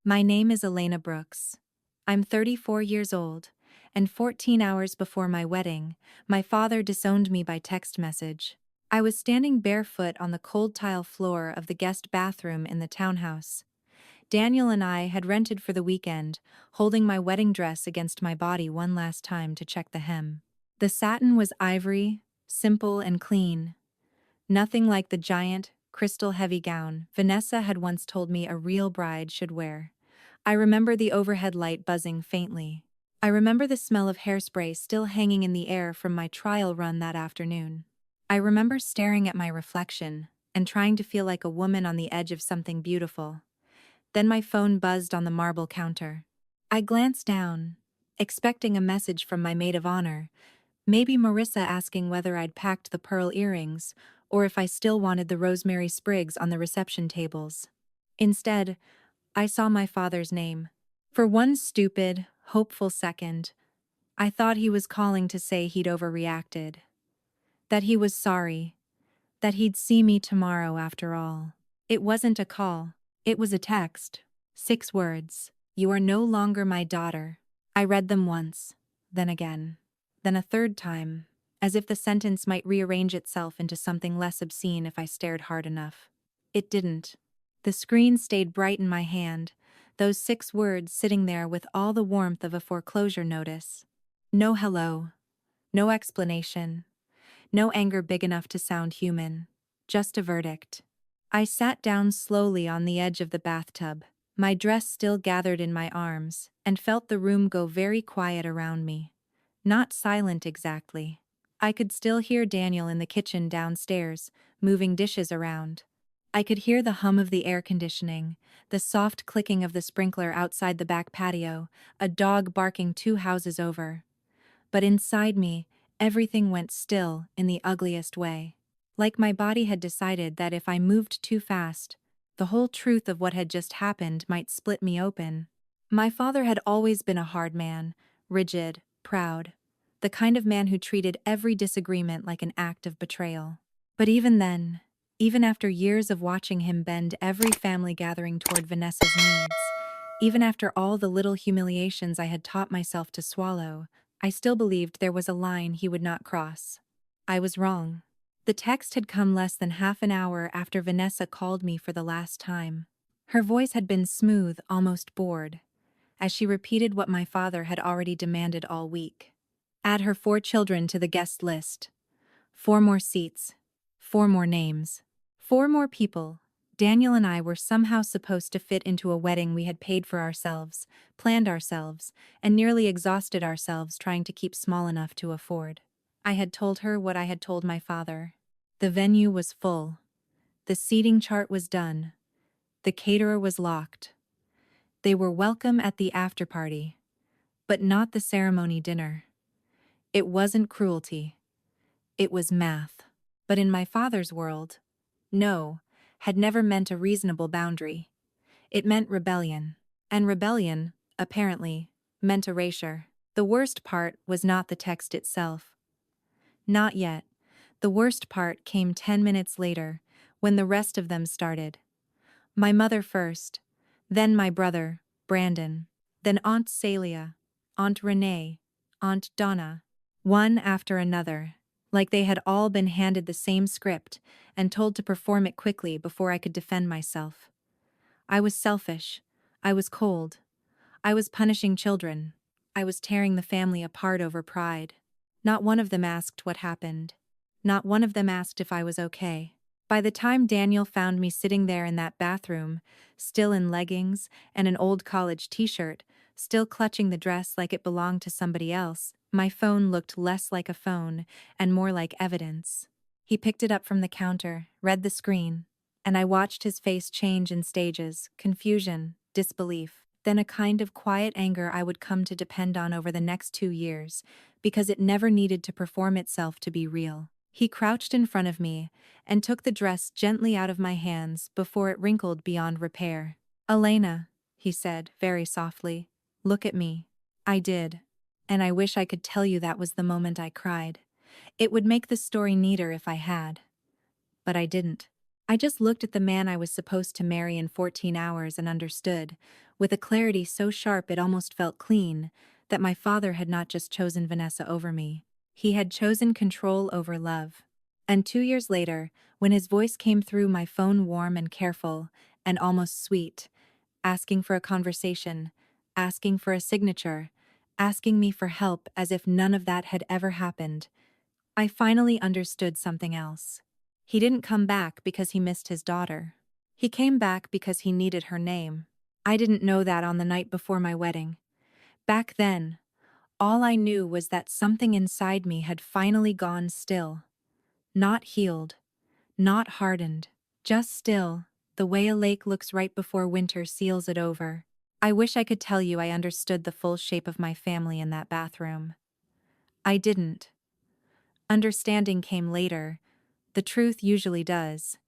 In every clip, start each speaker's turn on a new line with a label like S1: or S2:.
S1: My name is Elena Brooks. I'm 34 years old, and 14 hours before my wedding, my father disowned me by text message. I was standing barefoot on the cold tile floor of the guest bathroom in the townhouse. Daniel and I had rented for the weekend, holding my wedding dress against my body one last time to check the hem. The satin was ivory, simple and clean. Nothing like the giant, crystal-heavy gown Vanessa had once told me a real bride should wear. I remember the overhead light buzzing faintly. I remember the smell of hairspray still hanging in the air from my trial run that afternoon. I remember staring at my reflection and trying to feel like a woman on the edge of something beautiful. Then my phone buzzed on the marble counter. I glanced down, expecting a message from my maid of honor, maybe Marissa asking whether I'd packed the pearl earrings or if I still wanted the rosemary sprigs on the reception tables. Instead, I saw my father's name. For one stupid, hopeful second, I thought he was calling to say he'd overreacted. That he was sorry. That he'd see me tomorrow after all. It wasn't a call. It was a text. 6 words. You are no longer my daughter. I read them once, then again, then a third time, as if the sentence might rearrange itself into something less obscene if I stared hard enough. It didn't. The screen stayed bright in my hand, those 6 words sitting there with all the warmth of a foreclosure notice. No hello. No explanation. No anger big enough to sound human. Just a verdict. I sat down slowly on the edge of the bathtub, my dress still gathered in my arms, and felt the room go very quiet around me. Not silent exactly. I could still hear Daniel in the kitchen downstairs, moving dishes around. I could hear the hum of the air conditioning, the soft clicking of the sprinkler outside the back patio, a dog barking 2 houses over. But inside me, everything went still in the ugliest way. Like my body had decided that if I moved too fast, the whole truth of what had just happened might split me open. My father had always been a hard man, rigid, proud, the kind of man who treated every disagreement like an act of betrayal. But even then, even after years of watching him bend every family gathering toward Vanessa's needs, even after all the little humiliations I had taught myself to swallow, I still believed there was a line he would not cross. I was wrong. The text had come less than half an hour after Vanessa called me for the last time. Her voice had been smooth, almost bored, as she repeated what my father had already demanded all week. Add her 4 children to the guest list. 4 more seats. 4 more names. 4 more people. Daniel and I were somehow supposed to fit into a wedding we had paid for ourselves, planned ourselves, and nearly exhausted ourselves trying to keep small enough to afford. I had told her what I had told my father. The venue was full. The seating chart was done. The caterer was locked. They were welcome at the after-party, but not the ceremony dinner. It wasn't cruelty. It was math. But in my father's world, no had never meant a reasonable boundary. It meant rebellion. And rebellion, apparently, meant erasure. The worst part was not the text itself. Not yet. The worst part came 10 minutes later, when the rest of them started. My mother first, then my brother, Brandon, then Aunt Celia, Aunt Renee, Aunt Donna, one after another, like they had all been handed the same script and told to perform it quickly before I could defend myself. I was selfish. I was cold. I was punishing children. I was tearing the family apart over pride. Not one of them asked what happened. Not one of them asked if I was okay. By the time Daniel found me sitting there in that bathroom, still in leggings and an old college t-shirt, still clutching the dress like it belonged to somebody else, my phone looked less like a phone and more like evidence. He picked it up from the counter, read the screen, and I watched his face change in stages: confusion, disbelief, then a kind of quiet anger I would come to depend on over the next 2 years, because it never needed to perform itself to be real. He crouched in front of me and took the dress gently out of my hands before it wrinkled beyond repair. "Elena," he said, very softly, "look at me." I did. And I wish I could tell you that was the moment I cried. It would make the story neater if I had. But I didn't. I just looked at the man I was supposed to marry in 14 hours and understood, with a clarity so sharp it almost felt clean, that my father had not just chosen Vanessa over me. He had chosen control over love. And 2 years later, when his voice came through my phone warm and careful, and almost sweet, asking for a conversation, asking for a signature, asking me for help as if none of that had ever happened, I finally understood something else. He didn't come back because he missed his daughter. He came back because he needed her name. I didn't know that on the night before my wedding. Back then, all I knew was that something inside me had finally gone still. Not healed, not hardened, just still, the way a lake looks right before winter seals it over. I wish I could tell you I understood the full shape of my family in that bathroom. I didn't. Understanding came later. The truth usually does.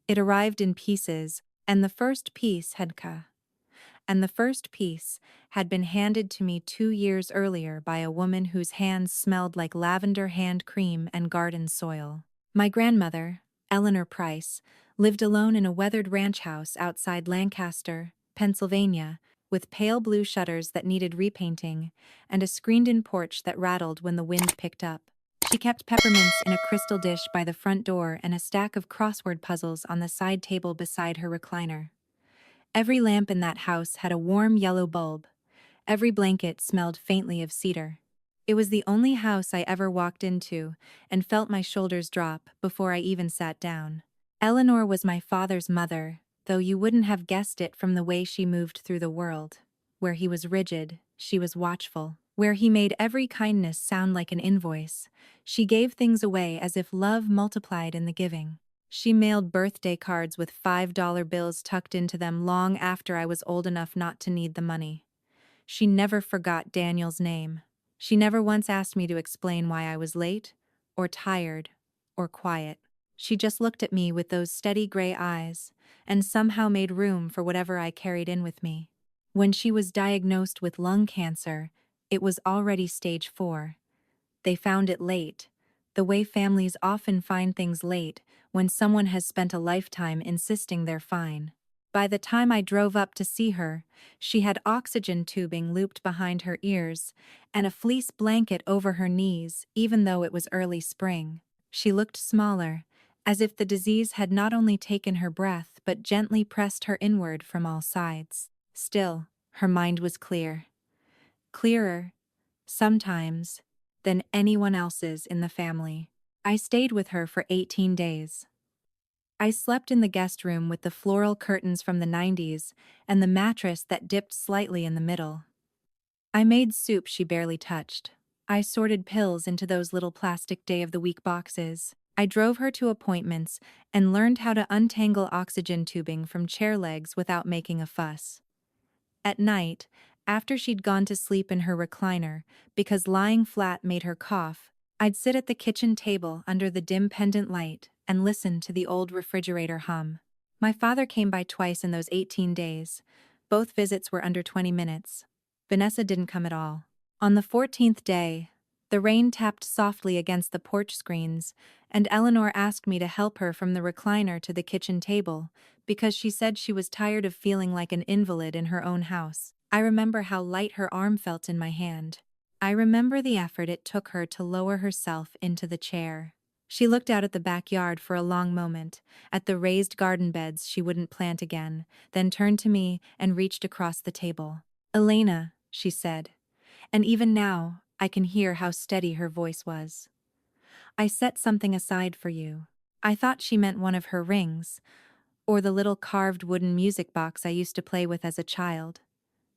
S1: It arrived in pieces, and the first piece had been handed to me 2 years earlier by a woman whose hands smelled like lavender hand cream and garden soil. My grandmother, Eleanor Price, lived alone in a weathered ranch house outside Lancaster, Pennsylvania, with pale blue shutters that needed repainting and a screened-in porch that rattled when the wind picked up. She kept peppermints in a crystal dish by the front door and a stack of crossword puzzles on the side table beside her recliner. Every lamp in that house had a warm yellow bulb. Every blanket smelled faintly of cedar. It was the only house I ever walked into and felt my shoulders drop before I even sat down. Eleanor was my father's mother, though you wouldn't have guessed it from the way she moved through the world. Where he was rigid, she was watchful. Where he made every kindness sound like an invoice, she gave things away as if love multiplied in the giving. She mailed birthday cards with $5 bills tucked into them long after I was old enough not to need the money. She never forgot Daniel's name. She never once asked me to explain why I was late, or tired, or quiet. She just looked at me with those steady gray eyes, and somehow made room for whatever I carried in with me. When she was diagnosed with lung cancer, it was already stage 4. They found it late, the way families often find things late when someone has spent a lifetime insisting they're fine. By the time I drove up to see her, she had oxygen tubing looped behind her ears and a fleece blanket over her knees, even though it was early spring. She looked smaller, as if the disease had not only taken her breath but gently pressed her inward from all sides. Still, her mind was clear. Clearer, sometimes, than anyone else's in the family. I stayed with her for 18 days. I slept in the guest room with the floral curtains from the 90s and the mattress that dipped slightly in the middle. I made soup she barely touched. I sorted pills into those little plastic day-of-the-week boxes. I drove her to appointments and learned how to untangle oxygen tubing from chair legs without making a fuss. At night, after she'd gone to sleep in her recliner, because lying flat made her cough, I'd sit at the kitchen table under the dim pendant light and listen to the old refrigerator hum. My father came by twice in those 18 days. Both visits were under 20 minutes. Vanessa didn't come at all. On the 14th day, the rain tapped softly against the porch screens, and Eleanor asked me to help her from the recliner to the kitchen table, because she said she was tired of feeling like an invalid in her own house. I remember how light her arm felt in my hand. I remember the effort it took her to lower herself into the chair. She looked out at the backyard for a long moment, at the raised garden beds she wouldn't plant again, then turned to me and reached across the table. "Elena," she said, and even now, I can hear how steady her voice was. "I set something aside for you." I thought she meant one of her rings, or the little carved wooden music box I used to play with as a child.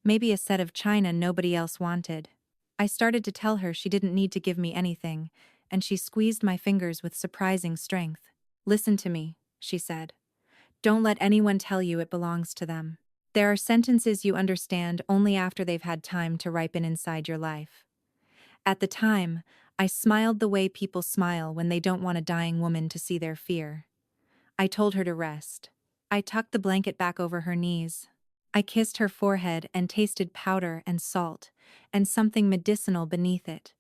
S1: Maybe a set of china nobody else wanted. I started to tell her she didn't need to give me anything, and she squeezed my fingers with surprising strength. "Listen to me," she said. "Don't let anyone tell you it belongs to them. There are sentences you understand only after they've had time to ripen inside your life." At the time, I smiled the way people smile when they don't want a dying woman to see their fear. I told her to rest. I tucked the blanket back over her knees. I kissed her forehead and tasted powder and salt, and something medicinal beneath it.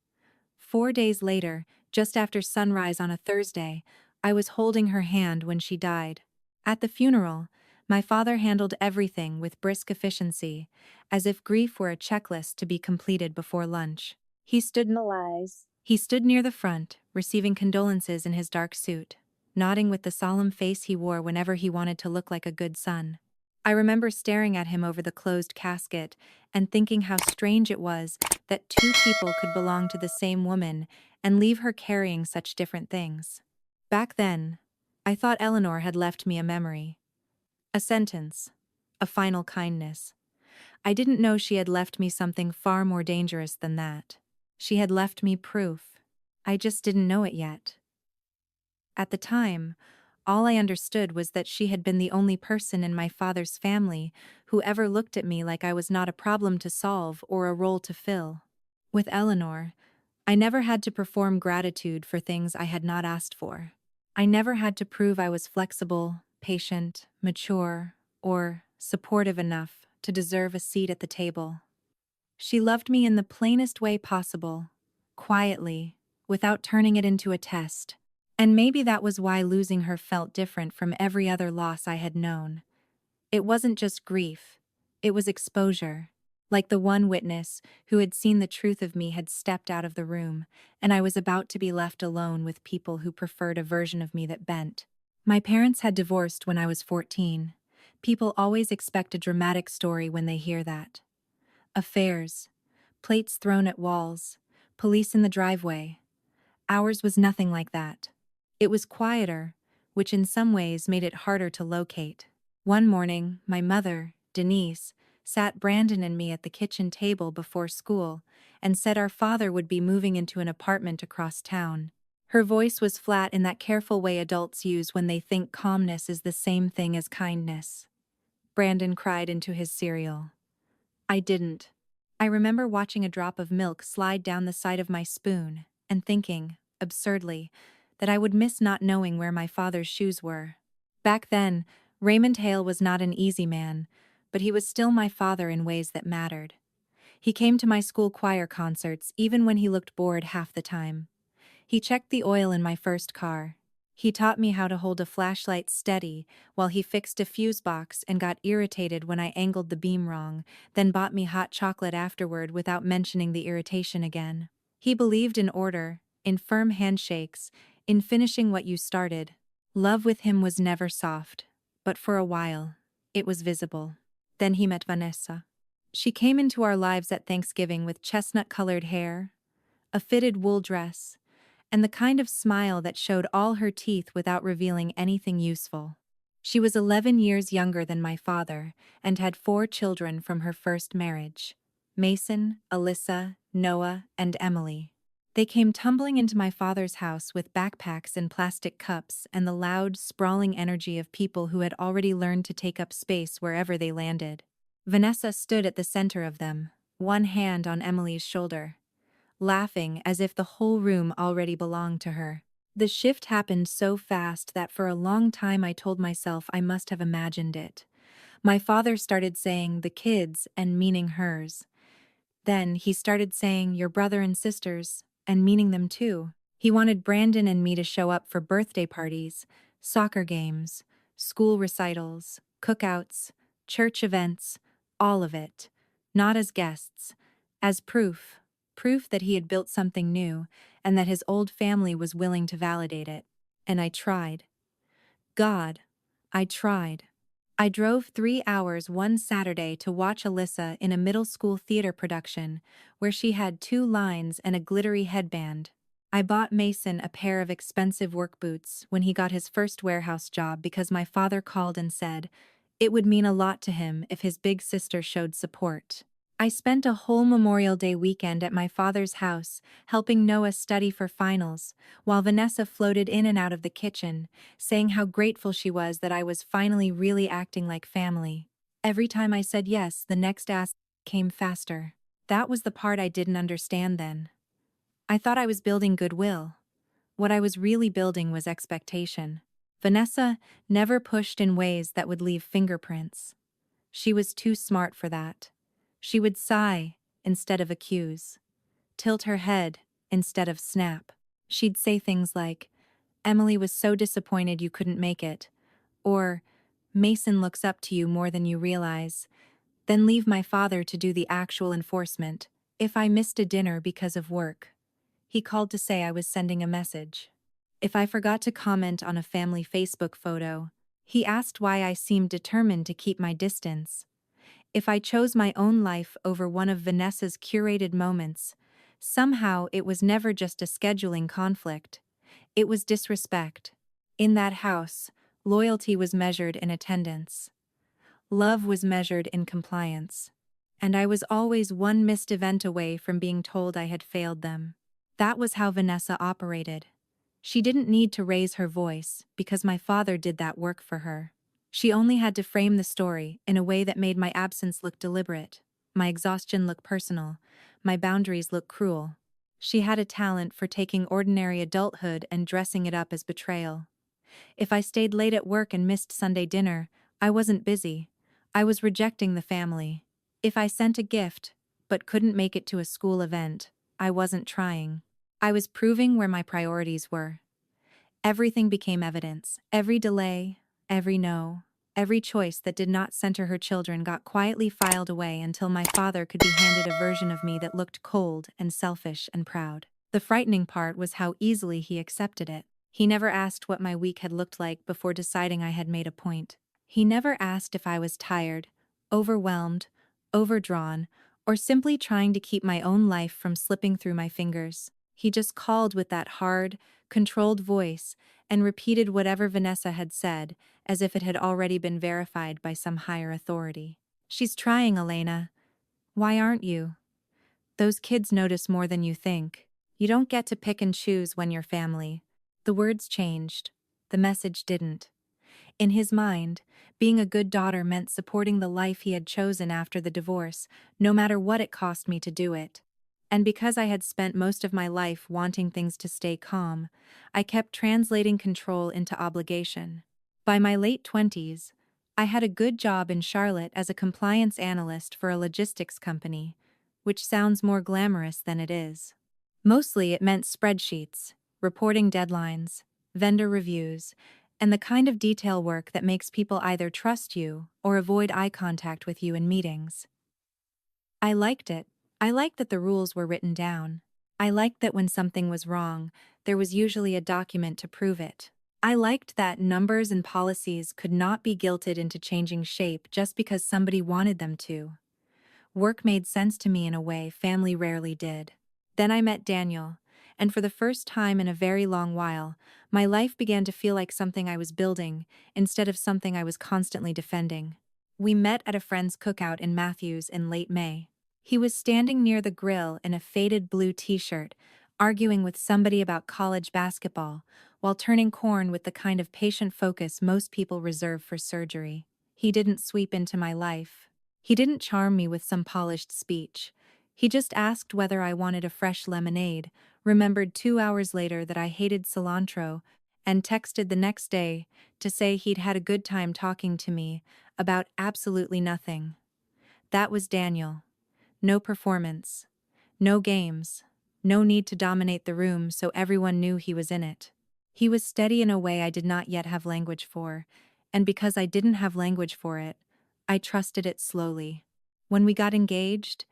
S1: 4 days later, just after sunrise on a Thursday, I was holding her hand when she died. At the funeral, My father handled everything with brisk efficiency, as if grief were a checklist to be completed before lunch. He stood near the front, receiving condolences in his dark suit, nodding with the solemn face he wore whenever he wanted to look like a good son. I remember staring at him over the closed casket and thinking how strange it was that two people could belong to the same woman and leave her carrying such different things. Back then, I thought Eleanor had left me a memory. A sentence. A final kindness. I didn't know she had left me something far more dangerous than that. She had left me proof. I just didn't know it yet. At the time, all I understood was that she had been the only person in my father's family who ever looked at me like I was not a problem to solve or a role to fill. With Eleanor, I never had to perform gratitude for things I had not asked for. I never had to prove I was flexible, patient, mature, or supportive enough to deserve a seat at the table. She loved me in the plainest way possible, quietly, without turning it into a test. And maybe that was why losing her felt different from every other loss I had known. It wasn't just grief, it was exposure. Like the one witness who had seen the truth of me had stepped out of the room, and I was about to be left alone with people who preferred a version of me that bent. My parents had divorced when I was 14. People always expect a dramatic story when they hear that. Affairs, plates thrown at walls, police in the driveway. Ours was nothing like that. It was quieter, which in some ways made it harder to locate. One morning, my mother, Denise, sat Brandon and me at the kitchen table before school and said our father would be moving into an apartment across town. Her voice was flat in that careful way adults use when they think calmness is the same thing as kindness. Brandon cried into his cereal. I didn't. I remember watching a drop of milk slide down the side of my spoon and thinking, absurdly, that I would miss not knowing where my father's shoes were. Back then, Raymond Hale was not an easy man, but he was still my father in ways that mattered. He came to my school choir concerts even when he looked bored half the time. He checked the oil in my first car. He taught me how to hold a flashlight steady while he fixed a fuse box and got irritated when I angled the beam wrong, then bought me hot chocolate afterward without mentioning the irritation again. He believed in order, in firm handshakes, in finishing what you started. Love with him was never soft, but for a while, it was visible. Then he met Vanessa. She came into our lives at Thanksgiving with chestnut-colored hair, a fitted wool dress, and the kind of smile that showed all her teeth without revealing anything useful. She was 11 years younger than my father and had 4 children from her first marriage: Mason, Alyssa, Noah, and Emily. They came tumbling into my father's house with backpacks and plastic cups and the loud, sprawling energy of people who had already learned to take up space wherever they landed. Vanessa stood at the center of them, one hand on Emily's shoulder, laughing as if the whole room already belonged to her. The shift happened so fast that for a long time I told myself I must have imagined it. My father started saying the kids and meaning hers. Then he started saying your brother and sisters and meaning them too. He wanted Brandon and me to show up for birthday parties, soccer games, school recitals, cookouts, church events, all of it. Not as guests, as proof that he had built something new and that his old family was willing to validate it. And I tried. God, I tried. I drove 3 hours one Saturday to watch Alyssa in a middle school theater production where she had 2 lines and a glittery headband. I bought Mason a pair of expensive work boots when he got his first warehouse job because my father called and said it would mean a lot to him if his big sister showed support. I spent a whole Memorial Day weekend at my father's house, helping Noah study for finals, while Vanessa floated in and out of the kitchen, saying how grateful she was that I was finally really acting like family. Every time I said yes, the next ask came faster. That was the part I didn't understand then. I thought I was building goodwill. What I was really building was expectation. Vanessa never pushed in ways that would leave fingerprints. She was too smart for that. She would sigh instead of accuse, tilt her head instead of snap. She'd say things like, "Emily was so disappointed you couldn't make it," or, Mason looks up to you more than you realize. Then leave my father to do the actual enforcement. If I missed a dinner because of work, he called to say I was sending a message. If I forgot to comment on a family Facebook photo, he asked why I seemed determined to keep my distance. If I chose my own life over one of Vanessa's curated moments, somehow it was never just a scheduling conflict. It was disrespect. In that house, loyalty was measured in attendance. Love was measured in compliance. And I was always one missed event away from being told I had failed them. That was how Vanessa operated. She didn't need to raise her voice, because my father did that work for her. She only had to frame the story in a way that made my absence look deliberate, my exhaustion look personal, my boundaries look cruel. She had a talent for taking ordinary adulthood and dressing it up as betrayal. If I stayed late at work and missed Sunday dinner, I wasn't busy. I was rejecting the family. If I sent a gift, but couldn't make it to a school event, I wasn't trying. I was proving where my priorities were. Everything became evidence. Every delay, every no, every choice that did not center her children got quietly filed away until my father could be handed a version of me that looked cold and selfish and proud. The frightening part was how easily he accepted it. He never asked what my week had looked like before deciding I had made a point. He never asked if I was tired, overwhelmed, overdrawn, or simply trying to keep my own life from slipping through my fingers. He just called with that hard, controlled voice and repeated whatever Vanessa had said, as if it had already been verified by some higher authority. "She's trying, Elena. Why aren't you? Those kids notice more than you think. You don't get to pick and choose when you're family." The words changed. The message didn't. In his mind, being a good daughter meant supporting the life he had chosen after the divorce, no matter what it cost me to do it. And because I had spent most of my life wanting things to stay calm, I kept translating control into obligation. By my late 20s, I had a good job in Charlotte as a compliance analyst for a logistics company, which sounds more glamorous than it is. Mostly it meant spreadsheets, reporting deadlines, vendor reviews, and the kind of detail work that makes people either trust you or avoid eye contact with you in meetings. I liked it. I liked that the rules were written down. I liked that when something was wrong, there was usually a document to prove it. I liked that numbers and policies could not be guilted into changing shape just because somebody wanted them to. Work made sense to me in a way family rarely did. Then I met Daniel, and for the first time in a very long while, my life began to feel like something I was building instead of something I was constantly defending. We met at a friend's cookout in Matthews in late May. He was standing near the grill in a faded blue t-shirt, arguing with somebody about college basketball, while turning corn with the kind of patient focus most people reserve for surgery. He didn't sweep into my life. He didn't charm me with some polished speech. He just asked whether I wanted a fresh lemonade, remembered 2 hours later that I hated cilantro, and texted the next day to say he'd had a good time talking to me about absolutely nothing. That was Daniel. No performance. No games. No need to dominate the room so everyone knew he was in it. He was steady in a way I did not yet have language for, and because I didn't have language for it, I trusted it slowly. When we got engaged,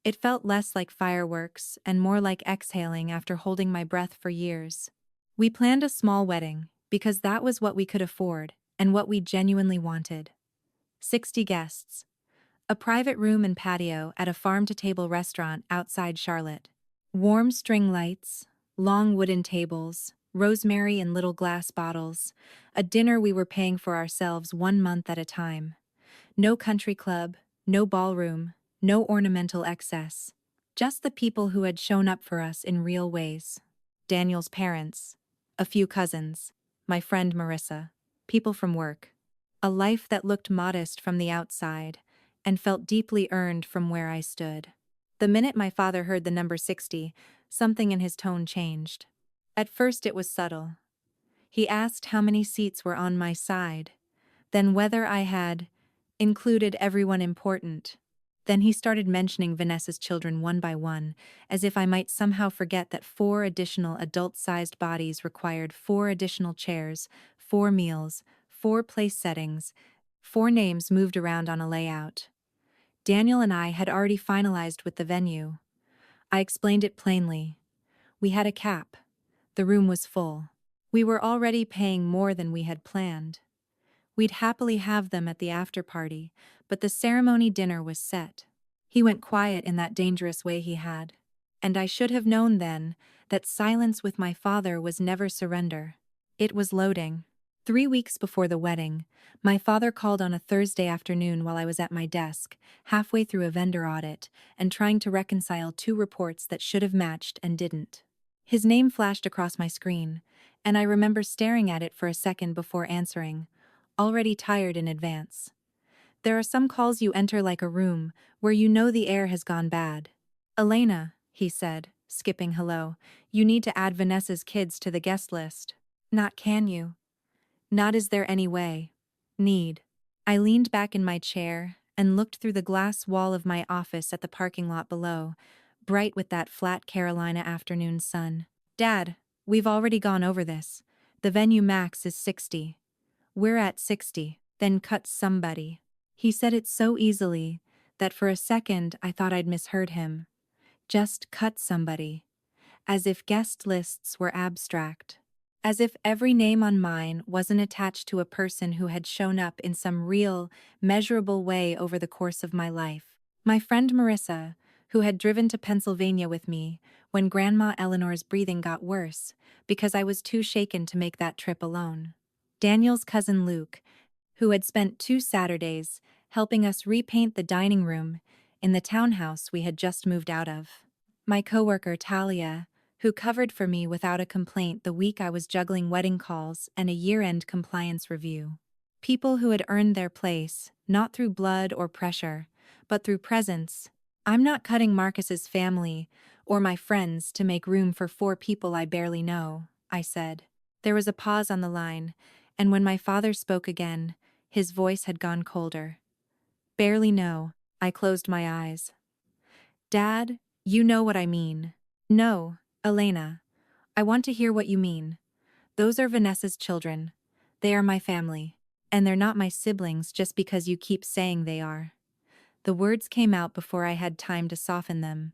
S1: it felt less like fireworks and more like exhaling after holding my breath for years. We planned a small wedding because that was what we could afford and what we genuinely wanted. 60 guests. A private room and patio at a farm-to-table restaurant outside Charlotte. Warm string lights, long wooden tables, rosemary in little glass bottles, a dinner we were paying for ourselves 1 month at a time. No country club, no ballroom, no ornamental excess. Just the people who had shown up for us in real ways. Daniel's parents, a few cousins, my friend Marissa, people from work. A life that looked modest from the outside and felt deeply earned from where I stood. The minute my father heard the number 60, something in his tone changed. At first it was subtle. He asked how many seats were on my side, then whether I had included everyone important. Then he started mentioning Vanessa's children one by one, as if I might somehow forget that 4 additional adult-sized bodies required 4 additional chairs, 4 meals, 4 place settings, 4 names moved around on a layout. Daniel and I had already finalized with the venue. I explained it plainly. We had a cap. The room was full. We were already paying more than we had planned. We'd happily have them at the after party, but the ceremony dinner was set. He went quiet in that dangerous way he had. And I should have known then that silence with my father was never surrender. It was loading. 3 weeks before the wedding, my father called on a Thursday afternoon while I was at my desk, halfway through a vendor audit, and trying to reconcile 2 reports that should have matched and didn't. His name flashed across my screen, and I remember staring at it for a second before answering, already tired in advance. There are some calls you enter like a room, where you know the air has gone bad. Elena, he said, skipping hello, you need to add Vanessa's kids to the guest list. Not can you? Not is there any way. Need. I leaned back in my chair and looked through the glass wall of my office at the parking lot below, bright with that flat Carolina afternoon sun. Dad, we've already gone over this. The venue max is 60. We're at 60, then cut somebody. He said it so easily that for a second I thought I'd misheard him. Just cut somebody. As if guest lists were abstract. As if every name on mine wasn't attached to a person who had shown up in some real, measurable way over the course of my life. My friend Marissa, who had driven to Pennsylvania with me when Grandma Eleanor's breathing got worse because I was too shaken to make that trip alone. Daniel's cousin Luke, who had spent 2 Saturdays helping us repaint the dining room in the townhouse we had just moved out of. My coworker Talia, who covered for me without a complaint the week I was juggling wedding calls and a year-end compliance review. People who had earned their place, not through blood or pressure, but through presence. I'm not cutting Marcus's family or my friends to make room for 4 people I barely know, I said. There was a pause on the line, and when my father spoke again, his voice had gone colder. Barely know. I closed my eyes. Dad, you know what I mean. No, Elena. I want to hear what you mean. Those are Vanessa's children. They are my family. And they're not my siblings just because you keep saying they are. The words came out before I had time to soften them.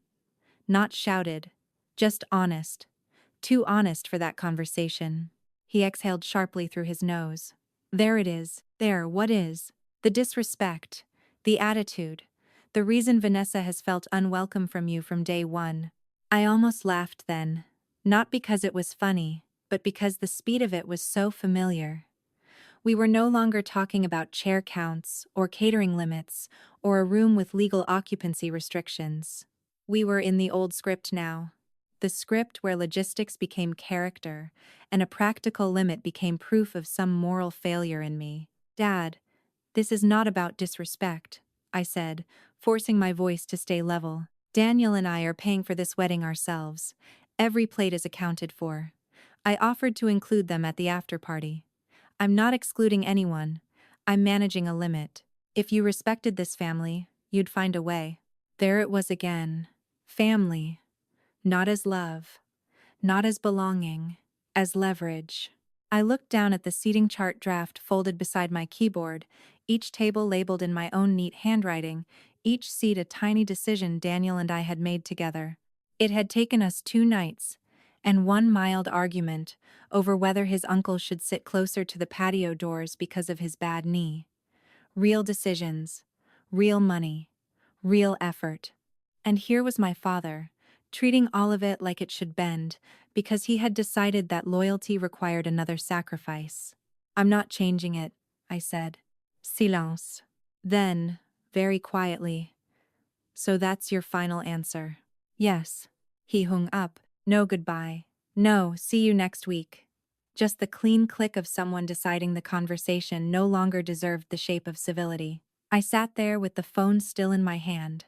S1: Not shouted. Just honest. Too honest for that conversation. He exhaled sharply through his nose. There it is. There, what is? The disrespect. The attitude. The reason Vanessa has felt unwelcome from you from day one. I almost laughed then. Not because it was funny, but because the speed of it was so familiar. We were no longer talking about chair counts, or catering limits, or a room with legal occupancy restrictions. We were in the old script now. The script where logistics became character, and a practical limit became proof of some moral failure in me. Dad, this is not about disrespect, I said, forcing my voice to stay level. Daniel and I are paying for this wedding ourselves. Every plate is accounted for. I offered to include them at the after party. I'm not excluding anyone. I'm managing a limit. If you respected this family, you'd find a way. There it was again. Family. Not as love. Not as belonging. As leverage. I looked down at the seating chart draft folded beside my keyboard, each table labeled in my own neat handwriting, each seat a tiny decision Daniel and I had made together. It had taken us 2 nights, and 1 mild argument over whether his uncle should sit closer to the patio doors because of his bad knee. Real decisions, real money, real effort. And here was my father, treating all of it like it should bend, because he had decided that loyalty required another sacrifice. I'm not changing it, I said. Silence. Then, very quietly, so that's your final answer. Yes. He hung up. No goodbye. No, see you next week. Just the clean click of someone deciding the conversation no longer deserved the shape of civility. I sat there with the phone still in my hand,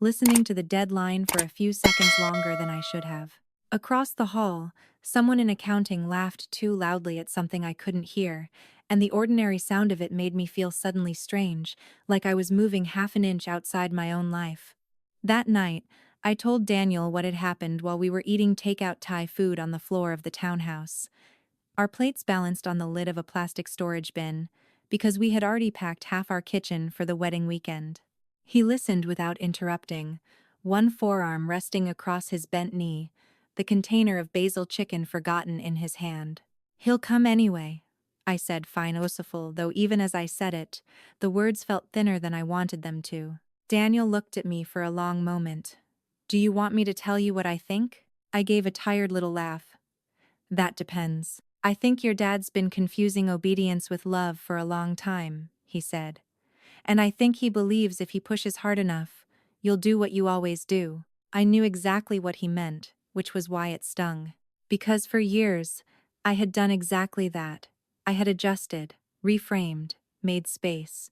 S1: listening to the dead line for a few seconds longer than I should have. Across the hall, someone in accounting laughed too loudly at something I couldn't hear, and the ordinary sound of it made me feel suddenly strange, like I was moving half an inch outside my own life. That night, I told Daniel what had happened while we were eating takeout Thai food on the floor of the townhouse. Our plates balanced on the lid of a plastic storage bin, because we had already packed half our kitchen for the wedding weekend. He listened without interrupting, one forearm resting across his bent knee, the container of basil chicken forgotten in his hand. "He'll come anyway," I said, philosophal, though even as I said it, the words felt thinner than I wanted them to. Daniel looked at me for a long moment. "Do you want me to tell you what I think?" I gave a tired little laugh. "That depends. I think your dad's been confusing obedience with love for a long time," he said. "And I think he believes if he pushes hard enough, you'll do what you always do." I knew exactly what he meant, which was why it stung. Because for years, I had done exactly that. I had adjusted, reframed, made space,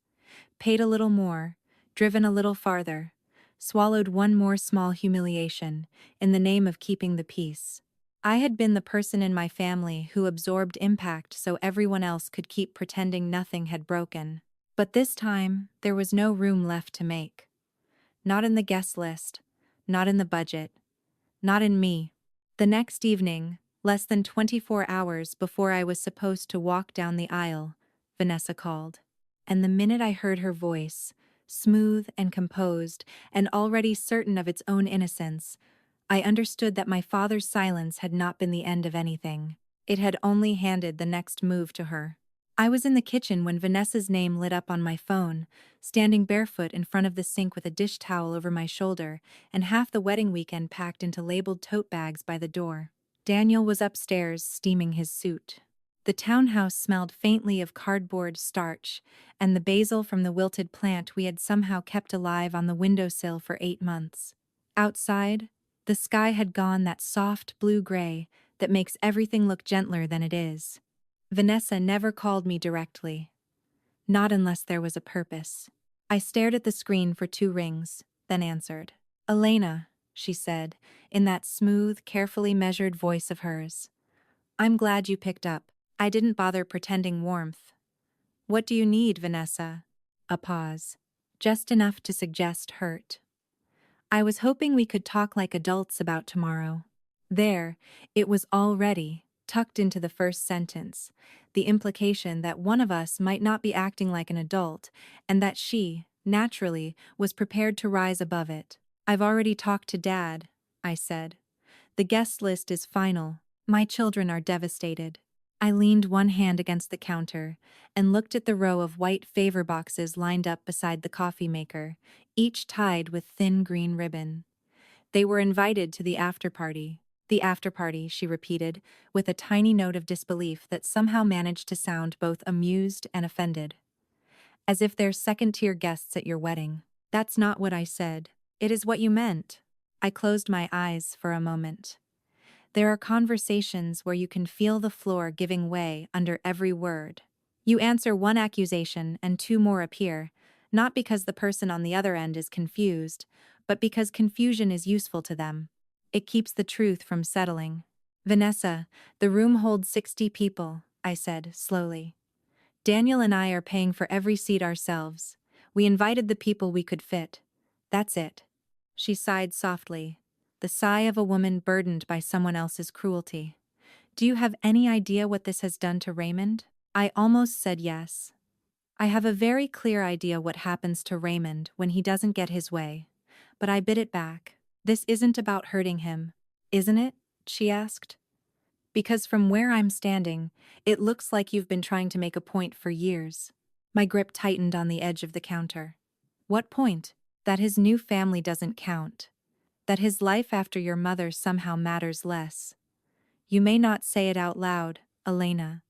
S1: paid a little more, driven a little farther, swallowed one more small humiliation, in the name of keeping the peace. I had been the person in my family who absorbed impact so everyone else could keep pretending nothing had broken. But this time, there was no room left to make. Not in the guest list, not in the budget, not in me. The next evening, less than 24 hours before I was supposed to walk down the aisle, Vanessa called. And the minute I heard her voice, smooth and composed, and already certain of its own innocence, I understood that my father's silence had not been the end of anything. It had only handed the next move to her. I was in the kitchen when Vanessa's name lit up on my phone, standing barefoot in front of the sink with a dish towel over my shoulder and half the wedding weekend packed into labeled tote bags by the door. Daniel was upstairs steaming his suit. The townhouse smelled faintly of cardboard starch and the basil from the wilted plant we had somehow kept alive on the windowsill for 8 months. Outside, the sky had gone that soft blue-gray that makes everything look gentler than it is. Vanessa never called me directly. Not unless there was a purpose. I stared at the screen for 2 rings, then answered. "Elena," she said, in that smooth, carefully measured voice of hers. "I'm glad you picked up. I didn't bother pretending warmth." "What do you need, Vanessa?" A pause. Just enough to suggest hurt. I was hoping we could talk like adults about tomorrow. There, it was already, tucked into the first sentence, the implication that one of us might not be acting like an adult, and that she, naturally, was prepared to rise above it. "I've already talked to Dad," I said. "The guest list is final. My children are devastated." I leaned one hand against the counter and looked at the row of white favor boxes lined up beside the coffee maker, each tied with thin green ribbon. "They were invited to the after party." "The after party," she repeated, with a tiny note of disbelief that somehow managed to sound both amused and offended. "As if they're second-tier guests at your wedding." "That's not what I said. It is what you meant." I closed my eyes for a moment. There are conversations where you can feel the floor giving way under every word. You answer one accusation and 2 more appear, not because the person on the other end is confused, but because confusion is useful to them. It keeps the truth from settling. "Vanessa, the room holds 60 people," I said, slowly. "Daniel and I are paying for every seat ourselves. We invited the people we could fit. That's it." She sighed softly, the sigh of a woman burdened by someone else's cruelty. "Do you have any idea what this has done to Raymond?" I almost said yes. I have a very clear idea what happens to Raymond when he doesn't get his way, but I bit it back. "This isn't about hurting him, isn't it?" she asked. "Because from where I'm standing, it looks like you've been trying to make a point for years." My grip tightened on the edge of the counter. "What point?" "That his new family doesn't count. That his life after your mother somehow matters less. You may not say it out loud, Elena,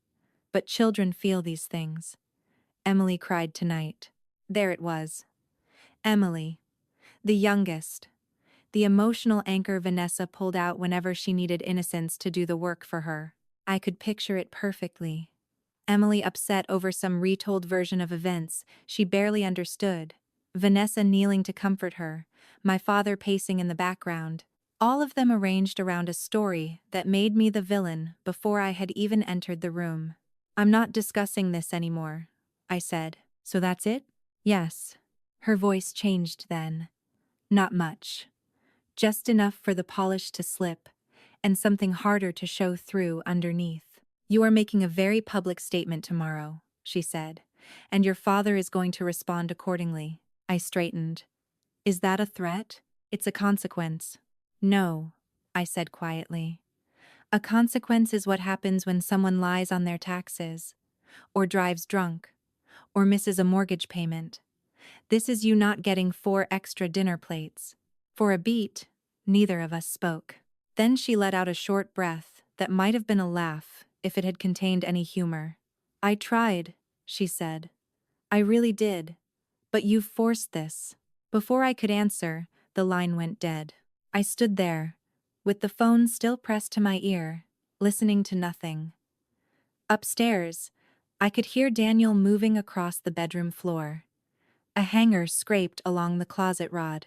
S1: but children feel these things. Emily cried tonight." There it was. Emily, the youngest. The emotional anchor Vanessa pulled out whenever she needed innocence to do the work for her. I could picture it perfectly. Emily upset over some retold version of events she barely understood. Vanessa kneeling to comfort her, my father pacing in the background, all of them arranged around a story that made me the villain before I had even entered the room. "I'm not discussing this anymore," I said. "So that's it?" "Yes." Her voice changed then. "Not much. Just enough for the polish to slip, and something harder to show through underneath. You are making a very public statement tomorrow," she said, and your father is going to respond accordingly." I straightened. "Is that a threat?" "It's a consequence." "No," I said quietly. "A consequence is what happens when someone lies on their taxes, or drives drunk, or misses a mortgage payment. This is you not getting 4 extra dinner plates." For a beat, neither of us spoke. Then she let out a short breath that might have been a laugh if it had contained any humor. "I tried," she said. "I really did. But you've forced this." Before I could answer, the line went dead. I stood there, with the phone still pressed to my ear, listening to nothing. Upstairs, I could hear Daniel moving across the bedroom floor. A hanger scraped along the closet rod.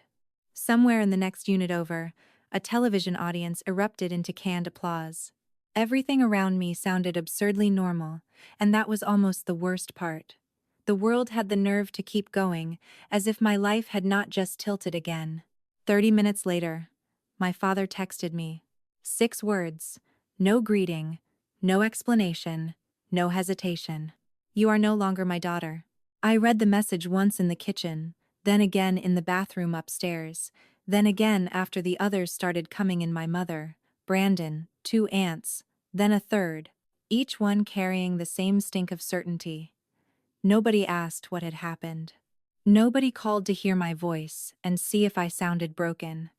S1: Somewhere in the next unit over, a television audience erupted into canned applause. Everything around me sounded absurdly normal, and that was almost the worst part. The world had the nerve to keep going, as if my life had not just tilted again. 30 minutes later, my father texted me. 6 words, no greeting, no explanation, no hesitation. "You are no longer my daughter." I read the message once in the kitchen, then again in the bathroom upstairs, then again after the others started coming in, my mother, Brandon, 2 aunts, then a third, each one carrying the same stink of certainty. Nobody asked what had happened. Nobody called to hear my voice and see if I sounded broken.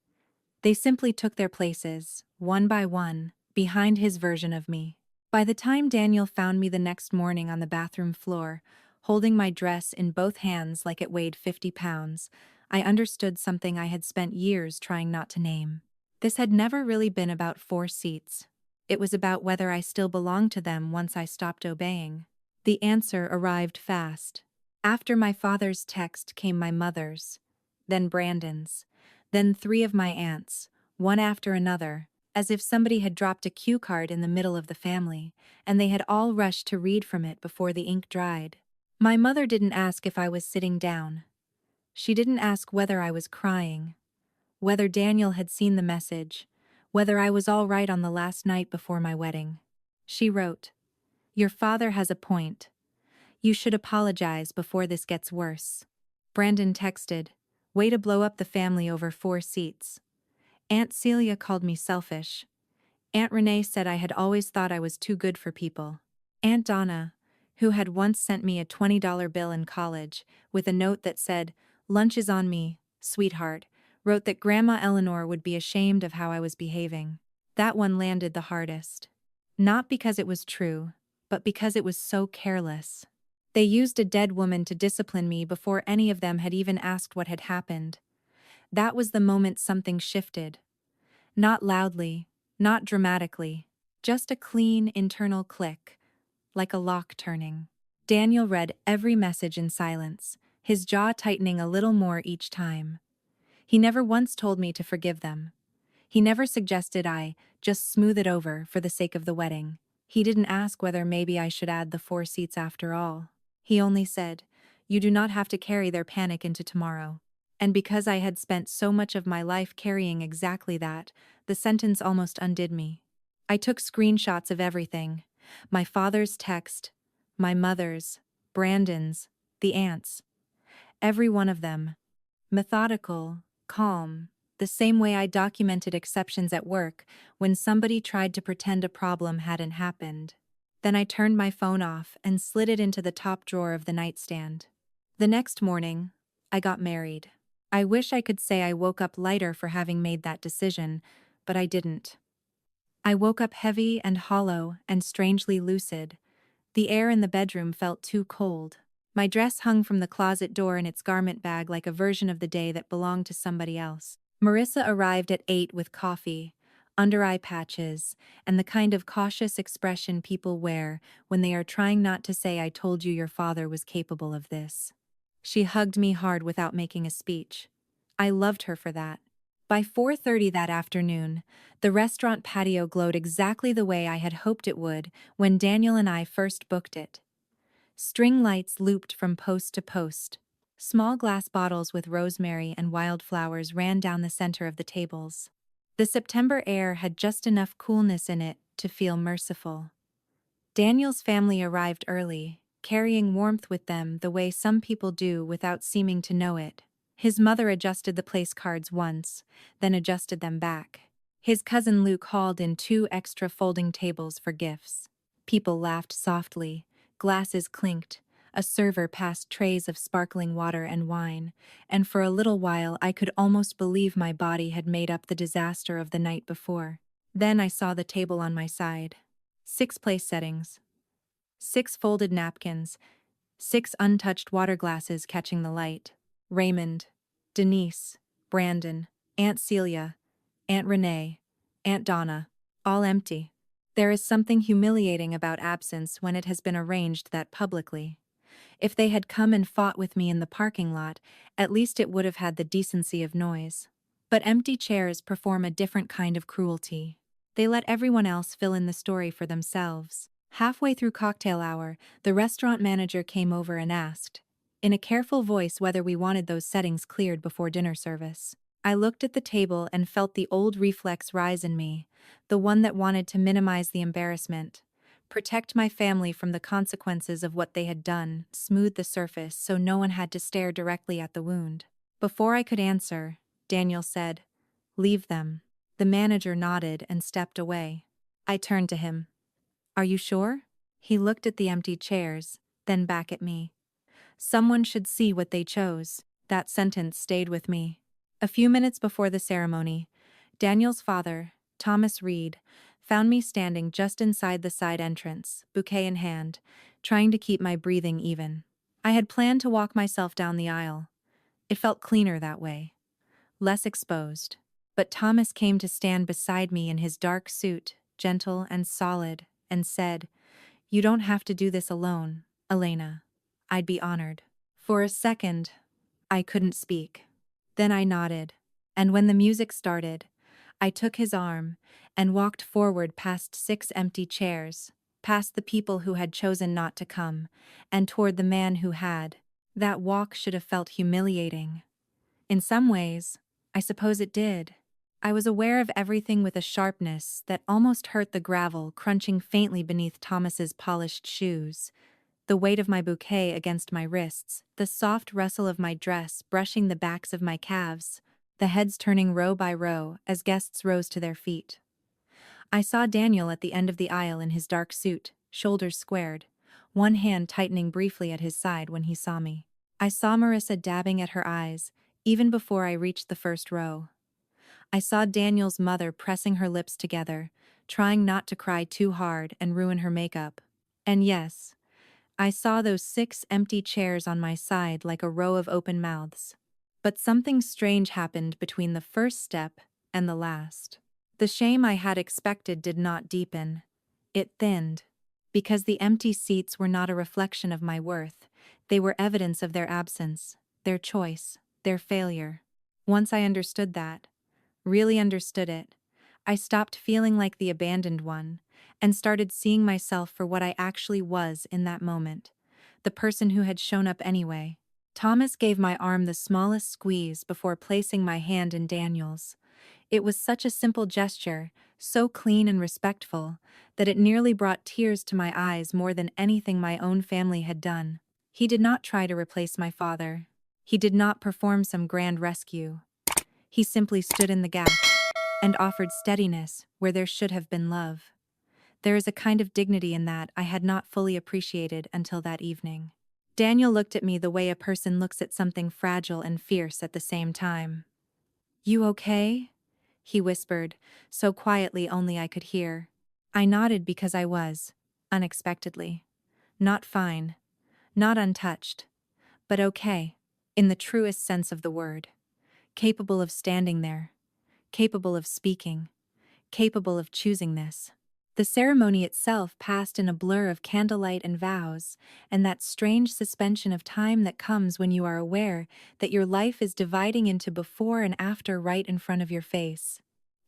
S1: They simply took their places, one by one, behind his version of me. By the time Daniel found me the next morning on the bathroom floor, holding my dress in both hands like it weighed 50 pounds, I understood something I had spent years trying not to name. This had never really been about 4 seats. It was about whether I still belonged to them once I stopped obeying. The answer arrived fast. After my father's text came my mother's, then Brandon's, then 3 of my aunts, one after another, as if somebody had dropped a cue card in the middle of the family, and they had all rushed to read from it before the ink dried. My mother didn't ask if I was sitting down. She didn't ask whether I was crying, whether Daniel had seen the message, whether I was all right on the last night before my wedding. She wrote, "Your father has a point. You should apologize before this gets worse." Brandon texted, "Way to blow up the family over 4 seats." Aunt Celia called me selfish. Aunt Renee said I had always thought I was too good for people. Aunt Donna, who had once sent me a $20 bill in college with a note that said, "Lunch is on me, sweetheart," wrote that Grandma Eleanor would be ashamed of how I was behaving. That one landed the hardest. Not because it was true, but because it was so careless. They used a dead woman to discipline me before any of them had even asked what had happened. That was the moment something shifted. Not loudly, not dramatically, just a clean internal click, like a lock turning. Daniel read every message in silence, his jaw tightening a little more each time. He never once told me to forgive them. He never suggested I just smooth it over for the sake of the wedding. He didn't ask whether maybe I should add the 4 seats after all. He only said, "You do not have to carry their panic into tomorrow." And because I had spent so much of my life carrying exactly that, the sentence almost undid me. I took screenshots of everything. My father's text, my mother's, Brandon's, the aunts. Every one of them. Methodical, calm, the same way I documented exceptions at work when somebody tried to pretend a problem hadn't happened. Then I turned my phone off and slid it into the top drawer of the nightstand. The next morning, I got married. I wish I could say I woke up lighter for having made that decision, but I didn't. I woke up heavy and hollow and strangely lucid. The air in the bedroom felt too cold. My dress hung from the closet door in its garment bag like a version of the day that belonged to somebody else. Marissa arrived at 8 with coffee, under-eye patches, and the kind of cautious expression people wear when they are trying not to say "I told you your father was capable of this." She hugged me hard without making a speech. I loved her for that. By 4:30 that afternoon, the restaurant patio glowed exactly the way I had hoped it would when Daniel and I first booked it. String lights looped from post to post. Small glass bottles with rosemary and wildflowers ran down the center of the tables. The September air had just enough coolness in it to feel merciful. Daniel's family arrived early, carrying warmth with them the way some people do without seeming to know it. His mother adjusted the place cards once, then adjusted them back. His cousin Luke hauled in 2 extra folding tables for gifts. People laughed softly, glasses clinked, a server passed trays of sparkling water and wine, and for a little while I could almost believe my body had made up the disaster of the night before. Then I saw the table on my side. 6 place settings. 6 folded napkins, 6 untouched water glasses catching the light. Raymond, Denise, Brandon, Aunt Celia, Aunt Renee, Aunt Donna, all empty. There is something humiliating about absence when it has been arranged that publicly. If they had come and fought with me in the parking lot, at least it would have had the decency of noise. But empty chairs perform a different kind of cruelty. They let everyone else fill in the story for themselves. Halfway through cocktail hour, the restaurant manager came over and asked, in a careful voice, whether we wanted those settings cleared before dinner service. I looked at the table and felt the old reflex rise in me, the one that wanted to minimize the embarrassment, protect my family from the consequences of what they had done, smooth the surface so no one had to stare directly at the wound. Before I could answer, Daniel said, "Leave them." The manager nodded and stepped away. I turned to him. "Are you sure?" He looked at the empty chairs, then back at me. Someone should see what they chose. That sentence stayed with me. A few minutes before the ceremony, Daniel's father, Thomas Reed, found me standing just inside the side entrance, bouquet in hand, trying to keep my breathing even. I had planned to walk myself down the aisle. It felt cleaner that way, less exposed. But Thomas came to stand beside me in his dark suit, gentle and solid, and said, "You don't have to do this alone, Elena. I'd be honored." For a second, I couldn't speak. Then I nodded, and when the music started, I took his arm and walked forward past 6 empty chairs, past the people who had chosen not to come, and toward the man who had. That walk should have felt humiliating. In some ways, I suppose it did. I was aware of everything with a sharpness that almost hurt the gravel crunching faintly beneath Thomas's polished shoes, the weight of my bouquet against my wrists, the soft rustle of my dress brushing the backs of my calves, the heads turning row by row as guests rose to their feet. I saw Daniel at the end of the aisle in his dark suit, shoulders squared, one hand tightening briefly at his side when he saw me. I saw Marissa dabbing at her eyes, even before I reached the first row. I saw Daniel's mother pressing her lips together, trying not to cry too hard and ruin her makeup. And yes, I saw those 6 empty chairs on my side like a row of open mouths. But something strange happened between the first step and the last. The shame I had expected did not deepen. It thinned. Because the empty seats were not a reflection of my worth, they were evidence of their absence, their choice, their failure. Once I understood that, really understood it, I stopped feeling like the abandoned one, and started seeing myself for what I actually was in that moment, the person who had shown up anyway. Thomas gave my arm the smallest squeeze before placing my hand in Daniel's. It was such a simple gesture, so clean and respectful, that it nearly brought tears to my eyes more than anything my own family had done. He did not try to replace my father. He did not perform some grand rescue. He simply stood in the gap and offered steadiness where there should have been love. There is a kind of dignity in that I had not fully appreciated until that evening. Daniel looked at me the way a person looks at something fragile and fierce at the same time. "You okay?" he whispered, so quietly only I could hear. I nodded because I was, unexpectedly. Not fine, not untouched, but okay, in the truest sense of the word. Capable of standing there, capable of speaking, capable of choosing this. The ceremony itself passed in a blur of candlelight and vows, and that strange suspension of time that comes when you are aware that your life is dividing into before and after right in front of your face.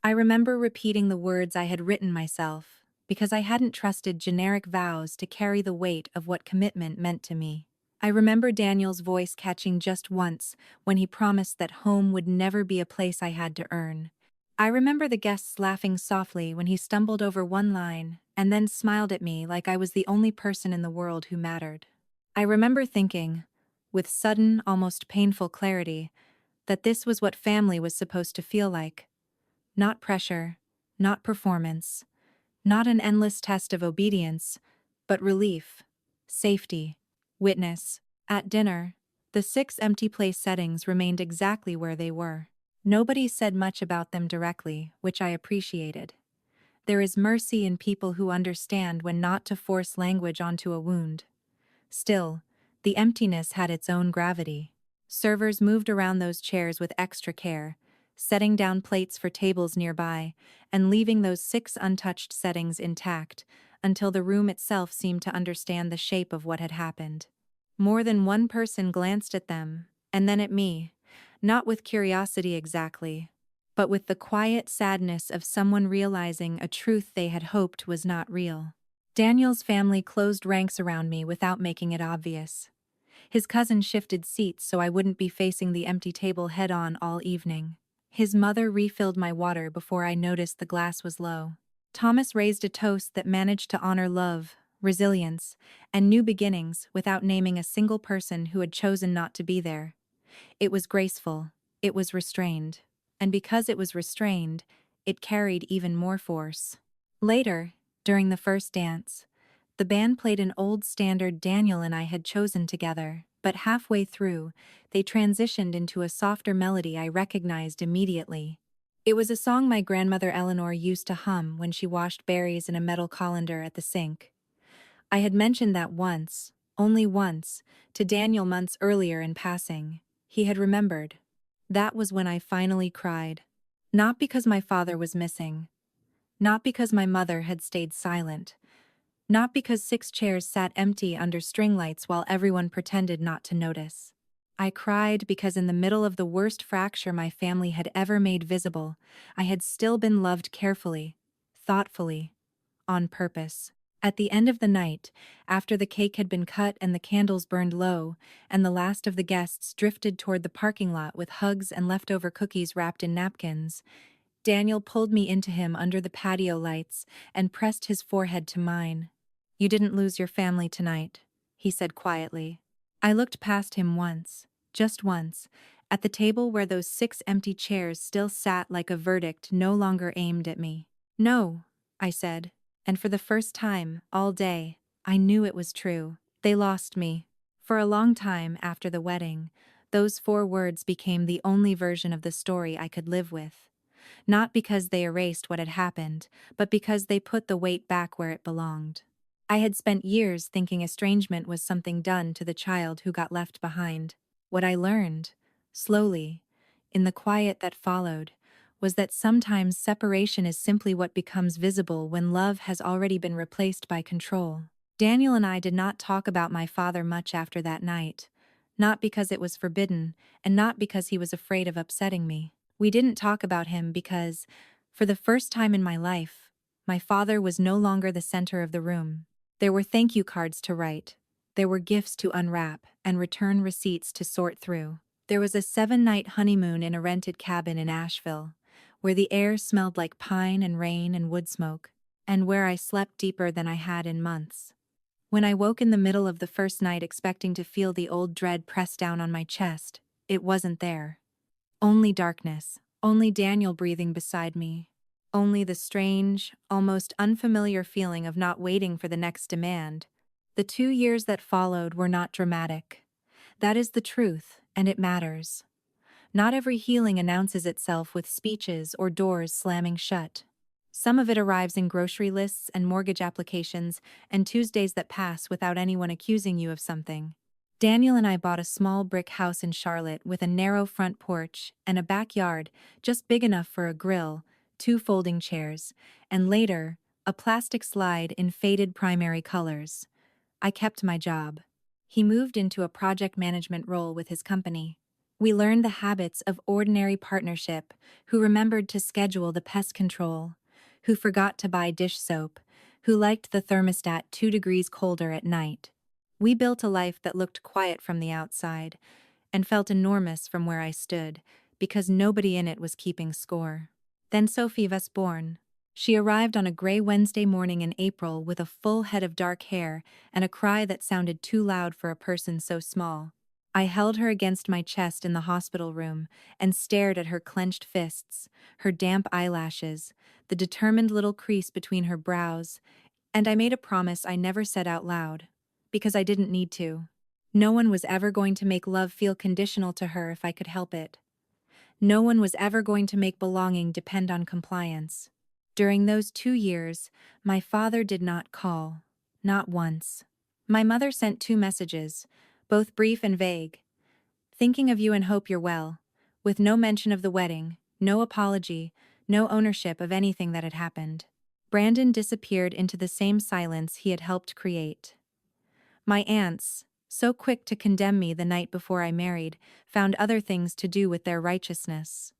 S1: I remember repeating the words I had written myself, because I hadn't trusted generic vows to carry the weight of what commitment meant to me. I remember Daniel's voice catching just once when he promised that home would never be a place I had to earn. I remember the guests laughing softly when he stumbled over one line and then smiled at me like I was the only person in the world who mattered. I remember thinking, with sudden, almost painful clarity, that this was what family was supposed to feel like. Not pressure, not performance, not an endless test of obedience, but relief, safety, witness. At dinner, the 6 empty place settings remained exactly where they were. Nobody said much about them directly, which I appreciated. There is mercy in people who understand when not to force language onto a wound. Still, the emptiness had its own gravity. Servers moved around those chairs with extra care, setting down plates for tables nearby, and leaving those 6 untouched settings intact, until the room itself seemed to understand the shape of what had happened. More than one person glanced at them, and then at me, not with curiosity exactly, but with the quiet sadness of someone realizing a truth they had hoped was not real. Daniel's family closed ranks around me without making it obvious. His cousin shifted seats so I wouldn't be facing the empty table head-on all evening. His mother refilled my water before I noticed the glass was low. Thomas raised a toast that managed to honor love, resilience, and new beginnings without naming a single person who had chosen not to be there. It was graceful, it was restrained, and because it was restrained, it carried even more force. Later, during the first dance, the band played an old standard Daniel and I had chosen together, but halfway through, they transitioned into a softer melody I recognized immediately. It was a song my grandmother Eleanor used to hum when she washed berries in a metal colander at the sink. I had mentioned that once, only once, to Daniel months earlier in passing. He had remembered. That was when I finally cried. Not because my father was missing. Not because my mother had stayed silent. Not because 6 chairs sat empty under string lights while everyone pretended not to notice. I cried because in the middle of the worst fracture my family had ever made visible, I had still been loved carefully, thoughtfully, on purpose. At the end of the night, after the cake had been cut and the candles burned low, and the last of the guests drifted toward the parking lot with hugs and leftover cookies wrapped in napkins, Daniel pulled me into him under the patio lights and pressed his forehead to mine. "You didn't lose your family tonight," he said quietly. I looked past him once, just once, at the table where those 6 empty chairs still sat like a verdict no longer aimed at me. "No," I said, and for the first time, all day, I knew it was true. They lost me. For a long time after the wedding, those 4 words became the only version of the story I could live with. Not because they erased what had happened, but because they put the weight back where it belonged. I had spent years thinking estrangement was something done to the child who got left behind. What I learned, slowly, in the quiet that followed, was that sometimes separation is simply what becomes visible when love has already been replaced by control. Daniel and I did not talk about my father much after that night, not because it was forbidden, and not because he was afraid of upsetting me. We didn't talk about him because, for the first time in my life, my father was no longer the center of the room. There were thank you cards to write. There were gifts to unwrap and return receipts to sort through. There was a 7-night honeymoon in a rented cabin in Asheville, where the air smelled like pine and rain and wood smoke, and where I slept deeper than I had in months. When I woke in the middle of the first night expecting to feel the old dread press down on my chest, it wasn't there. Only darkness, only Daniel breathing beside me, only the strange, almost unfamiliar feeling of not waiting for the next demand. The 2 years that followed were not dramatic. That is the truth, and it matters. Not every healing announces itself with speeches or doors slamming shut. Some of it arrives in grocery lists and mortgage applications and Tuesdays that pass without anyone accusing you of something. Daniel and I bought a small brick house in Charlotte with a narrow front porch and a backyard just big enough for a grill, 2 folding chairs, and later, a plastic slide in faded primary colors. I kept my job. He moved into a project management role with his company. We learned the habits of ordinary partnership, who remembered to schedule the pest control, who forgot to buy dish soap, who liked the thermostat 2 degrees colder at night. We built a life that looked quiet from the outside and felt enormous from where I stood, because nobody in it was keeping score. Then Sophie was born. She arrived on a gray Wednesday morning in April with a full head of dark hair and a cry that sounded too loud for a person so small. I held her against my chest in the hospital room and stared at her clenched fists, her damp eyelashes, the determined little crease between her brows, and I made a promise I never said out loud, because I didn't need to. No one was ever going to make love feel conditional to her if I could help it. No one was ever going to make belonging depend on compliance. During those 2 years, my father did not call. Not once. My mother sent 2 messages, both brief and vague. Thinking of you and hope you're well. With no mention of the wedding, no apology, no ownership of anything that had happened. Brandon disappeared into the same silence he had helped create. My aunts, so quick to condemn me the night before I married, found other things to do with their righteousness.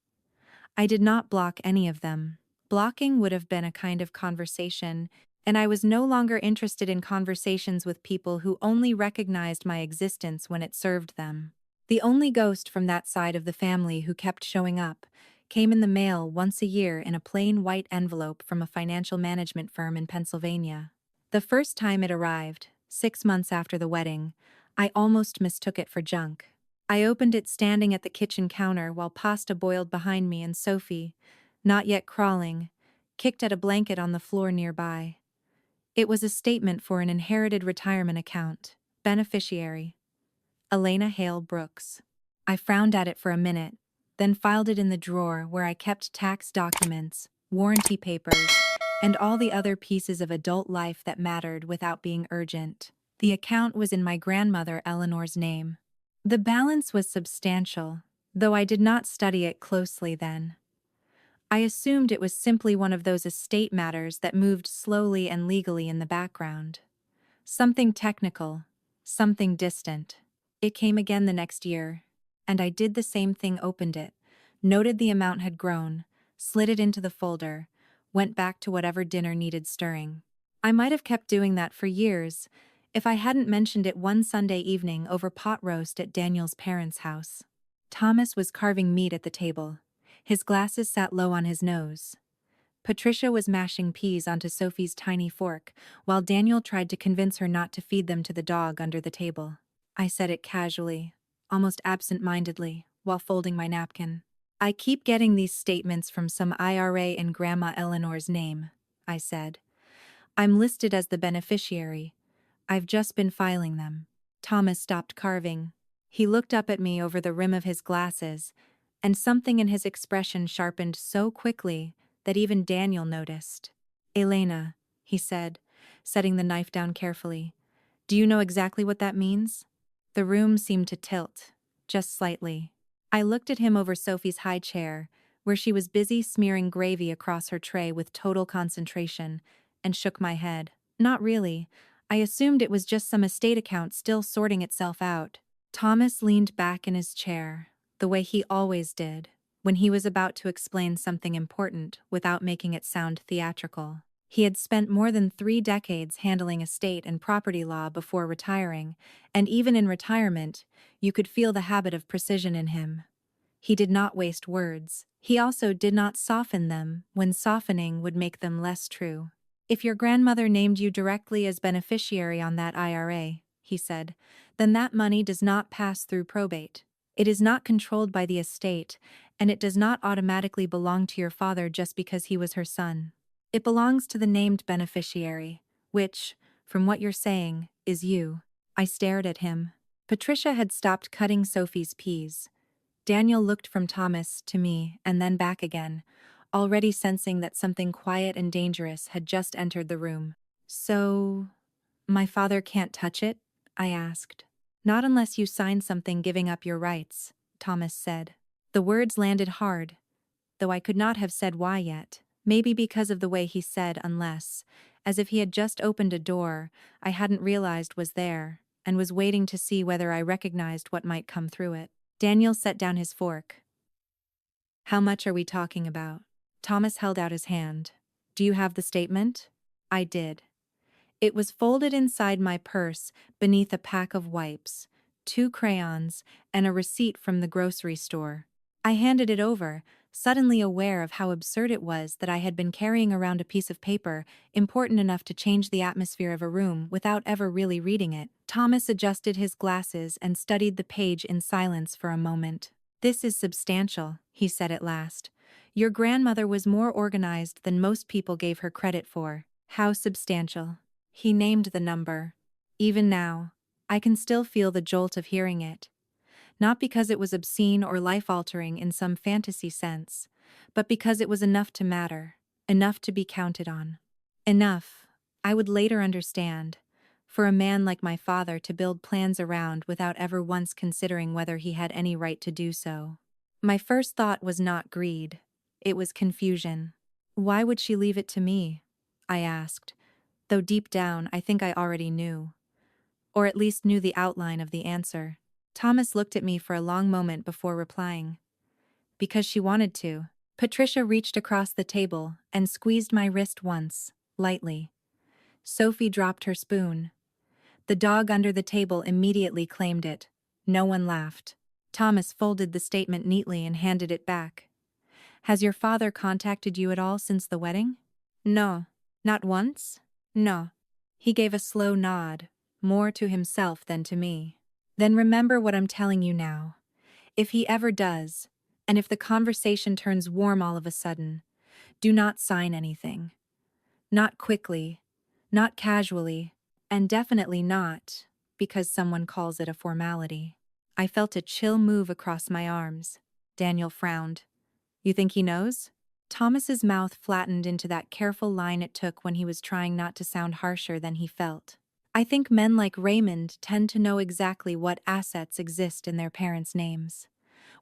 S1: I did not block any of them. Blocking would have been a kind of conversation, and I was no longer interested in conversations with people who only recognized my existence when it served them. The only ghost from that side of the family who kept showing up came in the mail once a year in a plain white envelope from a financial management firm in Pennsylvania. The first time it arrived, 6 months after the wedding, I almost mistook it for junk. I opened it standing at the kitchen counter while pasta boiled behind me and Sophie, not yet crawling, kicked at a blanket on the floor nearby. It was a statement for an inherited retirement account. Beneficiary: Elena Hale Brooks. I frowned at it for a minute, then filed it in the drawer where I kept tax documents, warranty papers, and all the other pieces of adult life that mattered without being urgent. The account was in my grandmother Eleanor's name. The balance was substantial, though I did not study it closely then. I assumed it was simply one of those estate matters that moved slowly and legally in the background. Something technical, something distant. It came again the next year, and I did the same thing, opened it, noted the amount had grown, slid it into the folder, went back to whatever dinner needed stirring. I might have kept doing that for years if I hadn't mentioned it one Sunday evening over pot roast at Daniel's parents' house. Thomas was carving meat at the table. His glasses sat low on his nose. Patricia was mashing peas onto Sophie's tiny fork, while Daniel tried to convince her not to feed them to the dog under the table. I said it casually, almost absent-mindedly, while folding my napkin. I keep getting these statements from some IRA in Grandma Eleanor's name, I said. I'm listed as the beneficiary. I've just been filing them. Thomas stopped carving. He looked up at me over the rim of his glasses, and something in his expression sharpened so quickly that even Daniel noticed. Elena, he said, setting the knife down carefully. Do you know exactly what that means? The room seemed to tilt, just slightly. I looked at him over Sophie's high chair, where she was busy smearing gravy across her tray with total concentration, and shook my head. Not really. I assumed it was just some estate account still sorting itself out. Thomas leaned back in his chair, the way he always did, when he was about to explain something important without making it sound theatrical. He had spent more than 3 decades handling estate and property law before retiring, and even in retirement, you could feel the habit of precision in him. He did not waste words. He also did not soften them when softening would make them less true. If your grandmother named you directly as beneficiary on that IRA, he said, then that money does not pass through probate. It is not controlled by the estate, and it does not automatically belong to your father just because he was her son. It belongs to the named beneficiary, which, from what you're saying, is you. I stared at him. Patricia had stopped cutting Sophie's peas. Daniel looked from Thomas to me and then back again, already sensing that something quiet and dangerous had just entered the room. So, my father can't touch it? I asked. Not unless you sign something giving up your rights, Thomas said. The words landed hard, though I could not have said why yet. Maybe because of the way he said unless, as if he had just opened a door I hadn't realized was there, and was waiting to see whether I recognized what might come through it. Daniel set down his fork. How much are we talking about? Thomas held out his hand. Do you have the statement? I did. It was folded inside my purse beneath a pack of wipes, 2 crayons, and a receipt from the grocery store. I handed it over, suddenly aware of how absurd it was that I had been carrying around a piece of paper important enough to change the atmosphere of a room without ever really reading it. Thomas adjusted his glasses and studied the page in silence for a moment. "This is substantial," he said at last. "Your grandmother was more organized than most people gave her credit for." "How substantial?" He named the number. Even now, I can still feel the jolt of hearing it. Not because it was obscene or life-altering in some fantasy sense, but because it was enough to matter, enough to be counted on. Enough, I would later understand, for a man like my father to build plans around without ever once considering whether he had any right to do so. My first thought was not greed, it was confusion. "Why would she leave it to me?" I asked, though deep down I think I already knew. Or at least knew the outline of the answer. Thomas looked at me for a long moment before replying. "Because she wanted to." Patricia reached across the table and squeezed my wrist once, lightly. Sophie dropped her spoon. The dog under the table immediately claimed it. No one laughed. Thomas folded the statement neatly and handed it back. "Has your father contacted you at all since the wedding?" "No." "Not once?" "No." He gave a slow nod, more to himself than to me. "Then remember what I'm telling you now. If he ever does, and if the conversation turns warm all of a sudden, do not sign anything. Not quickly, not casually, and definitely not because someone calls it a formality." I felt a chill move across my arms. Daniel frowned. "You think he knows?" Thomas's mouth flattened into that careful line it took when he was trying not to sound harsher than he felt. "I think men like Raymond tend to know exactly what assets exist in their parents' names.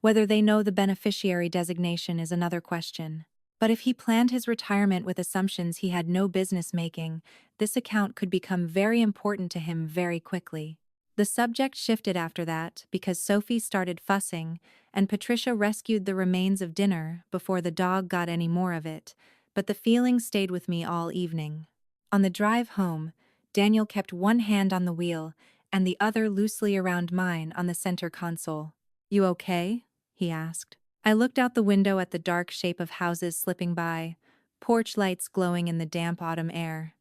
S1: Whether they know the beneficiary designation is another question. But if he planned his retirement with assumptions he had no business making, this account could become very important to him very quickly." The subject shifted after that because Sophie started fussing, and Patricia rescued the remains of dinner before the dog got any more of it, but the feeling stayed with me all evening. On the drive home, Daniel kept one hand on the wheel and the other loosely around mine on the center console. "You okay?" he asked. I looked out the window at the dark shape of houses slipping by, porch lights glowing in the damp autumn air.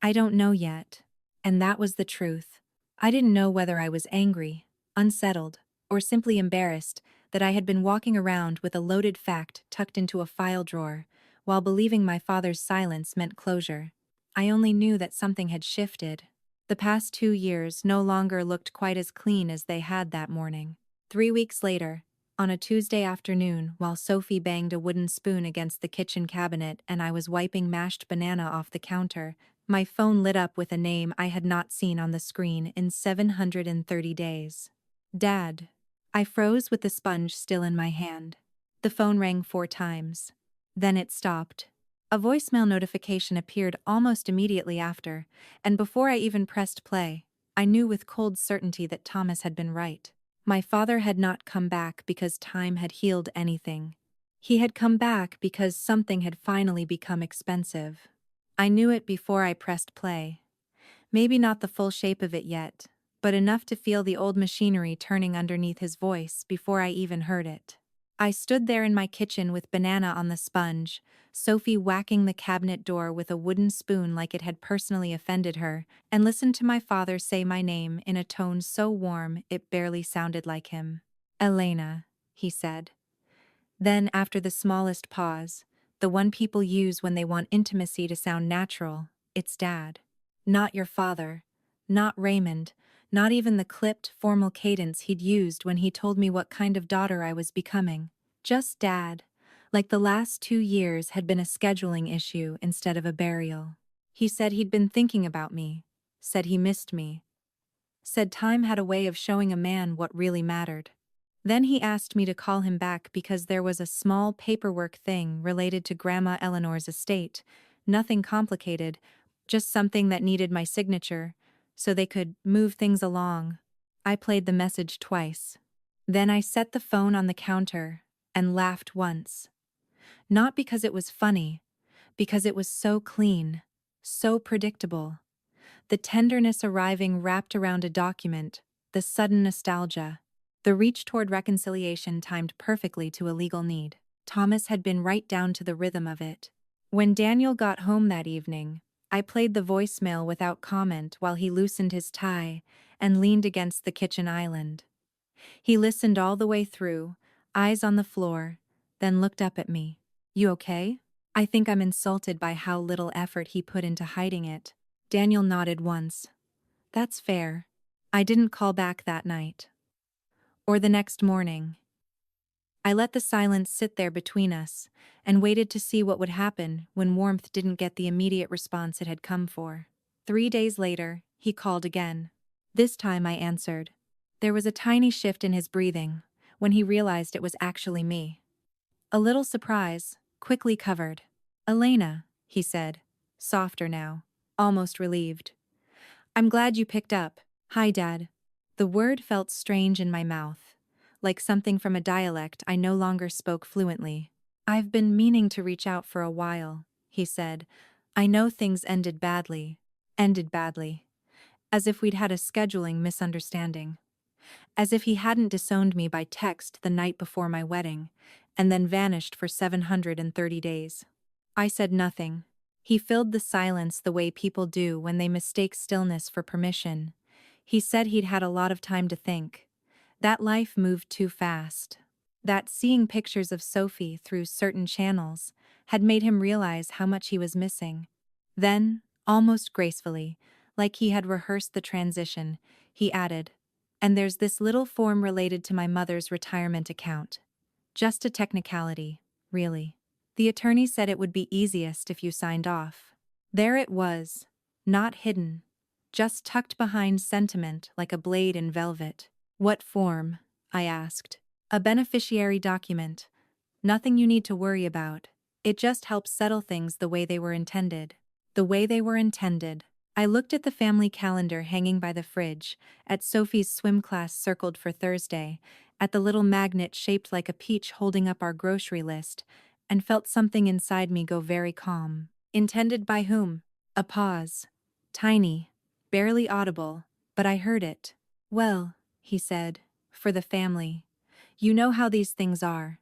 S1: "I don't know yet." And that was the truth. I didn't know whether I was angry, unsettled, or simply embarrassed that I had been walking around with a loaded fact tucked into a file drawer, while believing my father's silence meant closure. I only knew that something had shifted. The past 2 years no longer looked quite as clean as they had that morning. 3 weeks later, on a Tuesday afternoon, while Sophie banged a wooden spoon against the kitchen cabinet and I was wiping mashed banana off the counter, my phone lit up with a name I had not seen on the screen in 730 days. "Dad." I froze with the sponge still in my hand. The phone rang 4 times. Then it stopped. A voicemail notification appeared almost immediately after, and before I even pressed play, I knew with cold certainty that Thomas had been right. My father had not come back because time had healed anything. He had come back because something had finally become expensive. I knew it before I pressed play. Maybe not the full shape of it yet, but enough to feel the old machinery turning underneath his voice before I even heard it. I stood there in my kitchen with banana on the sponge, Sophie whacking the cabinet door with a wooden spoon like it had personally offended her, and listened to my father say my name in a tone so warm it barely sounded like him. "Elena," he said. Then, after the smallest pause, the one people use when they want intimacy to sound natural, "It's Dad." Not your father, not Raymond, not even the clipped, formal cadence he'd used when he told me what kind of daughter I was becoming. Just Dad, like the last 2 years had been a scheduling issue instead of a burial. He said he'd been thinking about me, said he missed me, said time had a way of showing a man what really mattered. Then he asked me to call him back because there was a small paperwork thing related to Grandma Eleanor's estate, nothing complicated, just something that needed my signature, so they could move things along. I played the message twice. Then I set the phone on the counter and laughed once. Not because it was funny, because it was so clean, so predictable. The tenderness arriving wrapped around a document, the sudden nostalgia. The reach toward reconciliation timed perfectly to a legal need. Thomas had been right down to the rhythm of it. When Daniel got home that evening, I played the voicemail without comment while he loosened his tie and leaned against the kitchen island. He listened all the way through, eyes on the floor, then looked up at me. "You okay?" I think I'm insulted by how little effort he put into hiding it. Daniel nodded once. "That's fair." I didn't call back that night. Or the next morning. I let the silence sit there between us and waited to see what would happen when warmth didn't get the immediate response it had come for. 3 days later, he called again. This time I answered. There was a tiny shift in his breathing when he realized it was actually me. A little surprise, quickly covered. "Elena," he said, softer now, almost relieved. "I'm glad you picked up. Hi, Dad." The word felt strange in my mouth, like something from a dialect I no longer spoke fluently. "I've been meaning to reach out for a while," he said. "I know things ended badly. Ended badly. As if we'd had a scheduling misunderstanding. As if he hadn't disowned me by text the night before my wedding, and then vanished for 730 days. I said nothing. He filled the silence the way people do when they mistake stillness for permission. He said he'd had a lot of time to think. That life moved too fast. That seeing pictures of Sophie through certain channels had made him realize how much he was missing. Then, almost gracefully, like he had rehearsed the transition, he added, "And there's this little form related to my mother's retirement account. Just a technicality, really. The attorney said it would be easiest if you signed off." There it was, not hidden, just tucked behind sentiment like a blade in velvet. "What form?" I asked. "A beneficiary document. Nothing you need to worry about. It just helps settle things the way they were intended." The way they were intended. I looked at the family calendar hanging by the fridge, at Sophie's swim class circled for Thursday, at the little magnet shaped like a peach holding up our grocery list, and felt something inside me go very calm. Intended by whom? A pause. Tiny, barely audible, but I heard it. "Well," he said, "for the family. You know how these things are.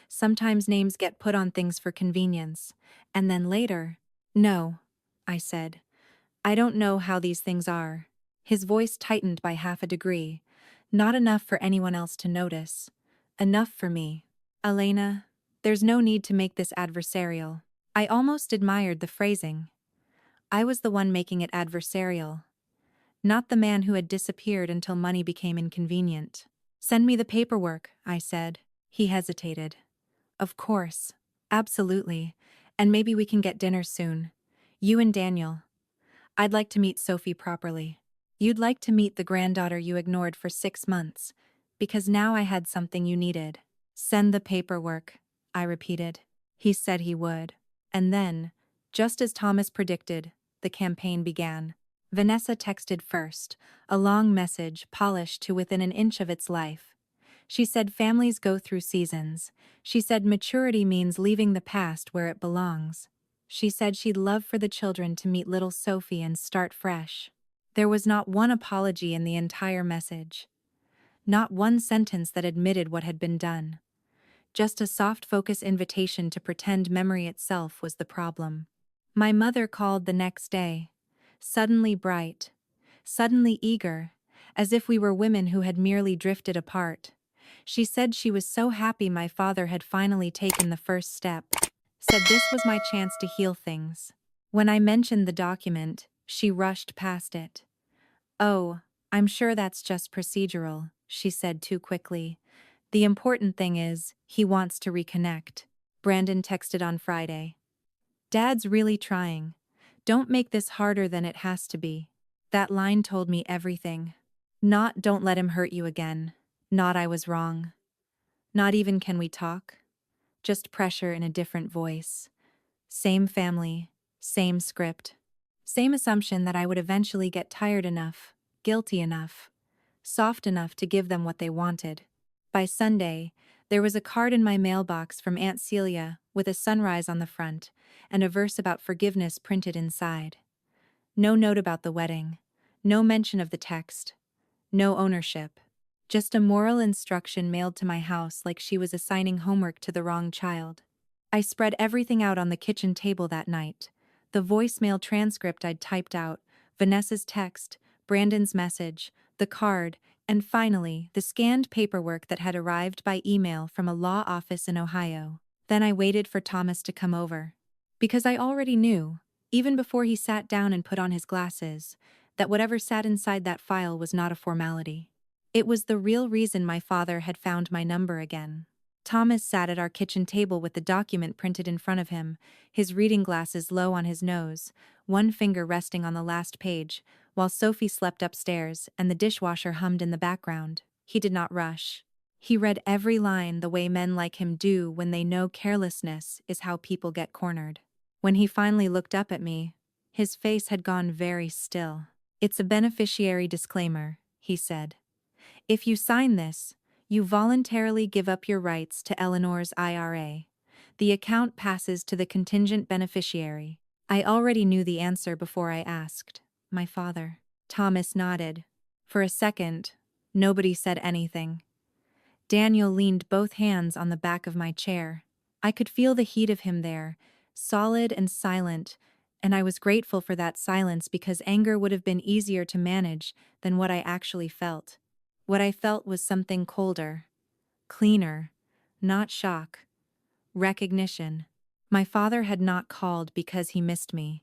S1: Sometimes names get put on things for convenience, and then later—" "No," I said. "I don't know how these things are." His voice tightened by half a degree. Not enough for anyone else to notice. Enough for me. "Elena, there's no need to make this adversarial." I almost admired the phrasing. I was the one making it adversarial. Not the man who had disappeared until money became inconvenient. "Send me the paperwork," I said. He hesitated. "Of course. Absolutely. And maybe we can get dinner soon. You and Daniel. I'd like to meet Sophie properly." "You'd like to meet the granddaughter you ignored for 6 months, because now I had something you needed." "Send the paperwork," I repeated. He said he would. And then, just as Thomas predicted, the campaign began. Vanessa texted first, a long message polished to within an inch of its life. She said families go through seasons. She said maturity means leaving the past where it belongs. She said she'd love for the children to meet little Sophie and start fresh. There was not one apology in the entire message. Not one sentence that admitted what had been done. Just a soft-focus invitation to pretend memory itself was the problem. My mother called the next day, suddenly bright, suddenly eager, as if we were women who had merely drifted apart. She said she was so happy my father had finally taken the first step. Said this was my chance to heal things. When I mentioned the document, she rushed past it. "Oh, I'm sure that's just procedural," she said too quickly. "The important thing is, he wants to reconnect." Brandon texted on Friday. "Dad's really trying. Don't make this harder than it has to be." That line told me everything. Not "don't let him hurt you again." Not "I was wrong." Not even "can we talk?" Just pressure in a different voice. Same family, same script. Same assumption that I would eventually get tired enough, guilty enough, soft enough to give them what they wanted. By Sunday, there was a card in my mailbox from Aunt Celia with a sunrise on the front and a verse about forgiveness printed inside. No note about the wedding, no mention of the text, no ownership. Just a moral instruction mailed to my house like she was assigning homework to the wrong child. I spread everything out on the kitchen table that night. The voicemail transcript I'd typed out, Vanessa's text, Brandon's message, the card, and finally, the scanned paperwork that had arrived by email from a law office in Ohio. Then I waited for Thomas to come over. Because I already knew, even before he sat down and put on his glasses, that whatever sat inside that file was not a formality. It was the real reason my father had found my number again. Thomas sat at our kitchen table with the document printed in front of him, his reading glasses low on his nose, one finger resting on the last page, while Sophie slept upstairs and the dishwasher hummed in the background. He did not rush. He read every line the way men like him do when they know carelessness is how people get cornered. When he finally looked up at me, his face had gone very still. "It's a beneficiary disclaimer," he said. "If you sign this, you voluntarily give up your rights to Eleanor's IRA. The account passes to the contingent beneficiary." I already knew the answer before I asked. My father. Thomas nodded. For a second, nobody said anything. Daniel leaned both hands on the back of my chair. I could feel the heat of him there, solid and silent, and I was grateful for that silence because anger would have been easier to manage than what I actually felt. What I felt was something colder, cleaner, not shock, recognition. My father had not called because he missed me.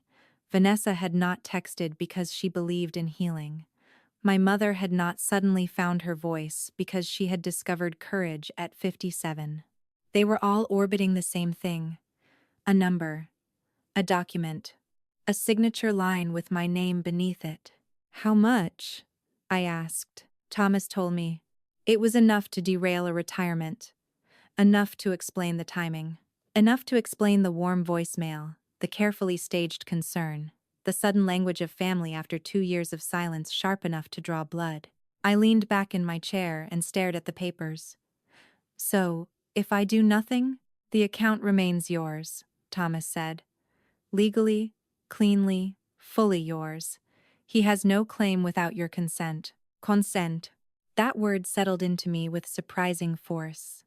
S1: Vanessa had not texted because she believed in healing. My mother had not suddenly found her voice because she had discovered courage at 57. They were all orbiting the same thing. A number. A document. A signature line with my name beneath it. "How much?" I asked. Thomas told me. It was enough to derail a retirement. Enough to explain the timing. Enough to explain the warm voicemail, the carefully staged concern, the sudden language of family after 2 years of silence sharp enough to draw blood. I leaned back in my chair and stared at the papers. "So, if I do nothing, the account remains yours," Thomas said. "Legally, cleanly, fully yours. He has no claim without your consent." Consent. That word settled into me with surprising force.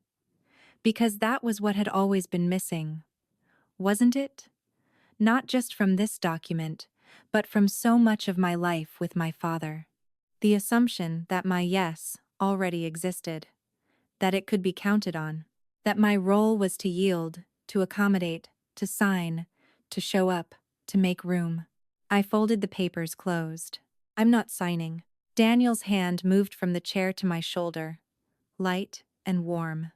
S1: Because that was what had always been missing, wasn't it? Not just from this document, but from so much of my life with my father. The assumption that my yes already existed, that it could be counted on, that my role was to yield, to accommodate, to sign, to show up, to make room. I folded the papers closed. "I'm not signing." Daniel's hand moved from the chair to my shoulder, light and warm.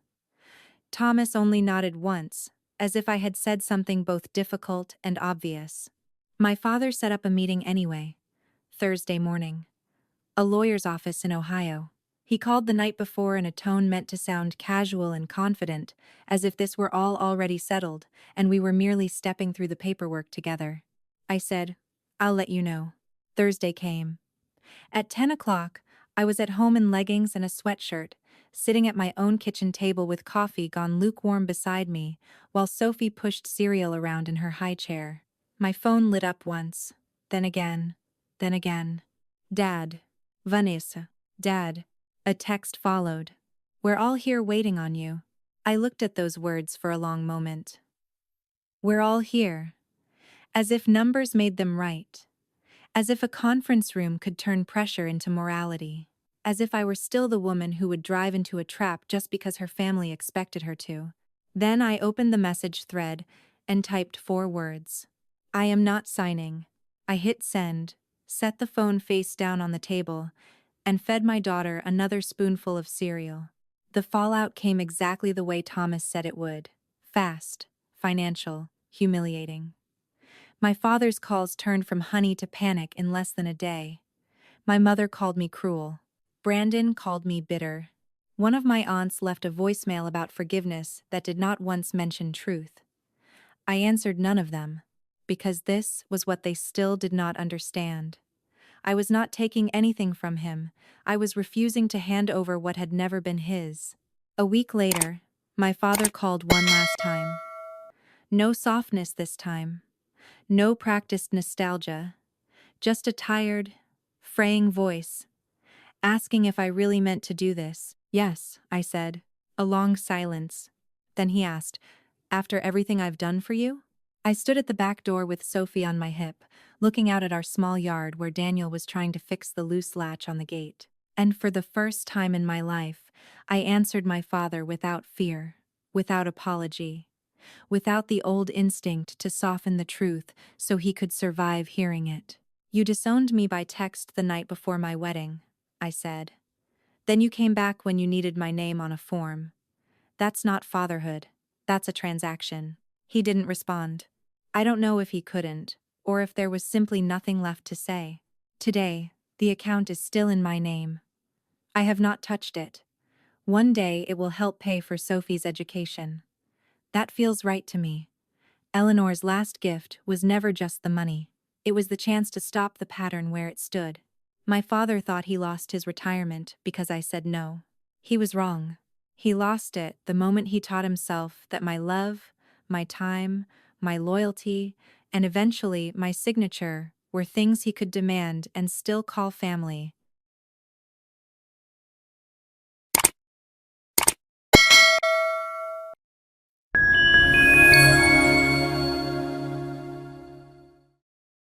S1: Thomas only nodded once, as if I had said something both difficult and obvious. My father set up a meeting anyway. Thursday morning. A lawyer's office in Ohio. He called the night before in a tone meant to sound casual and confident, as if this were all already settled, and we were merely stepping through the paperwork together. I said, "I'll let you know." Thursday came. At 10 o'clock, I was at home in leggings and a sweatshirt, sitting at my own kitchen table with coffee gone lukewarm beside me, while Sophie pushed cereal around in her high chair. My phone lit up once, then again, then again. "Dad. Vanessa. Dad." A text followed. "We're all here waiting on you." I looked at those words for a long moment. We're all here. As if numbers made them right. As if a conference room could turn pressure into morality. As if I were still the woman who would drive into a trap just because her family expected her to. Then I opened the message thread and typed 4 words. "I am not signing." I hit send, set the phone face down on the table, and fed my daughter another spoonful of cereal. The fallout came exactly the way Thomas said it would. Fast, financial, humiliating. My father's calls turned from honey to panic in less than a day. My mother called me cruel. Brandon called me bitter. One of my aunts left a voicemail about forgiveness that did not once mention truth. I answered none of them, because this was what they still did not understand. I was not taking anything from him. I was refusing to hand over what had never been his. A week later, my father called one last time. No softness this time. No practiced nostalgia. Just a tired, fraying voice. asking if I really meant to do this. Yes, I said. A long silence. Then he asked, after everything I've done for you? I stood at the back door with Sophie on my hip, looking out at our small yard where Daniel was trying to fix the loose latch on the gate. And for the first time in my life, I answered my father without fear, without apology, without the old instinct to soften the truth so he could survive hearing it. You disowned me by text the night before my wedding, I said. Then you came back when you needed my name on a form. That's not fatherhood. That's a transaction. He didn't respond. I don't know if he couldn't, or if there was simply nothing left to say. Today, the account is still in my name. I have not touched it. One day it will help pay for Sophie's education. That feels right to me. Eleanor's last gift was never just the money. It was the chance to stop the pattern where it stood. My father thought he lost his retirement because I said no. He was wrong. He lost it the moment he taught himself that my love, my time, my loyalty, and eventually my signature were things he could demand and still call family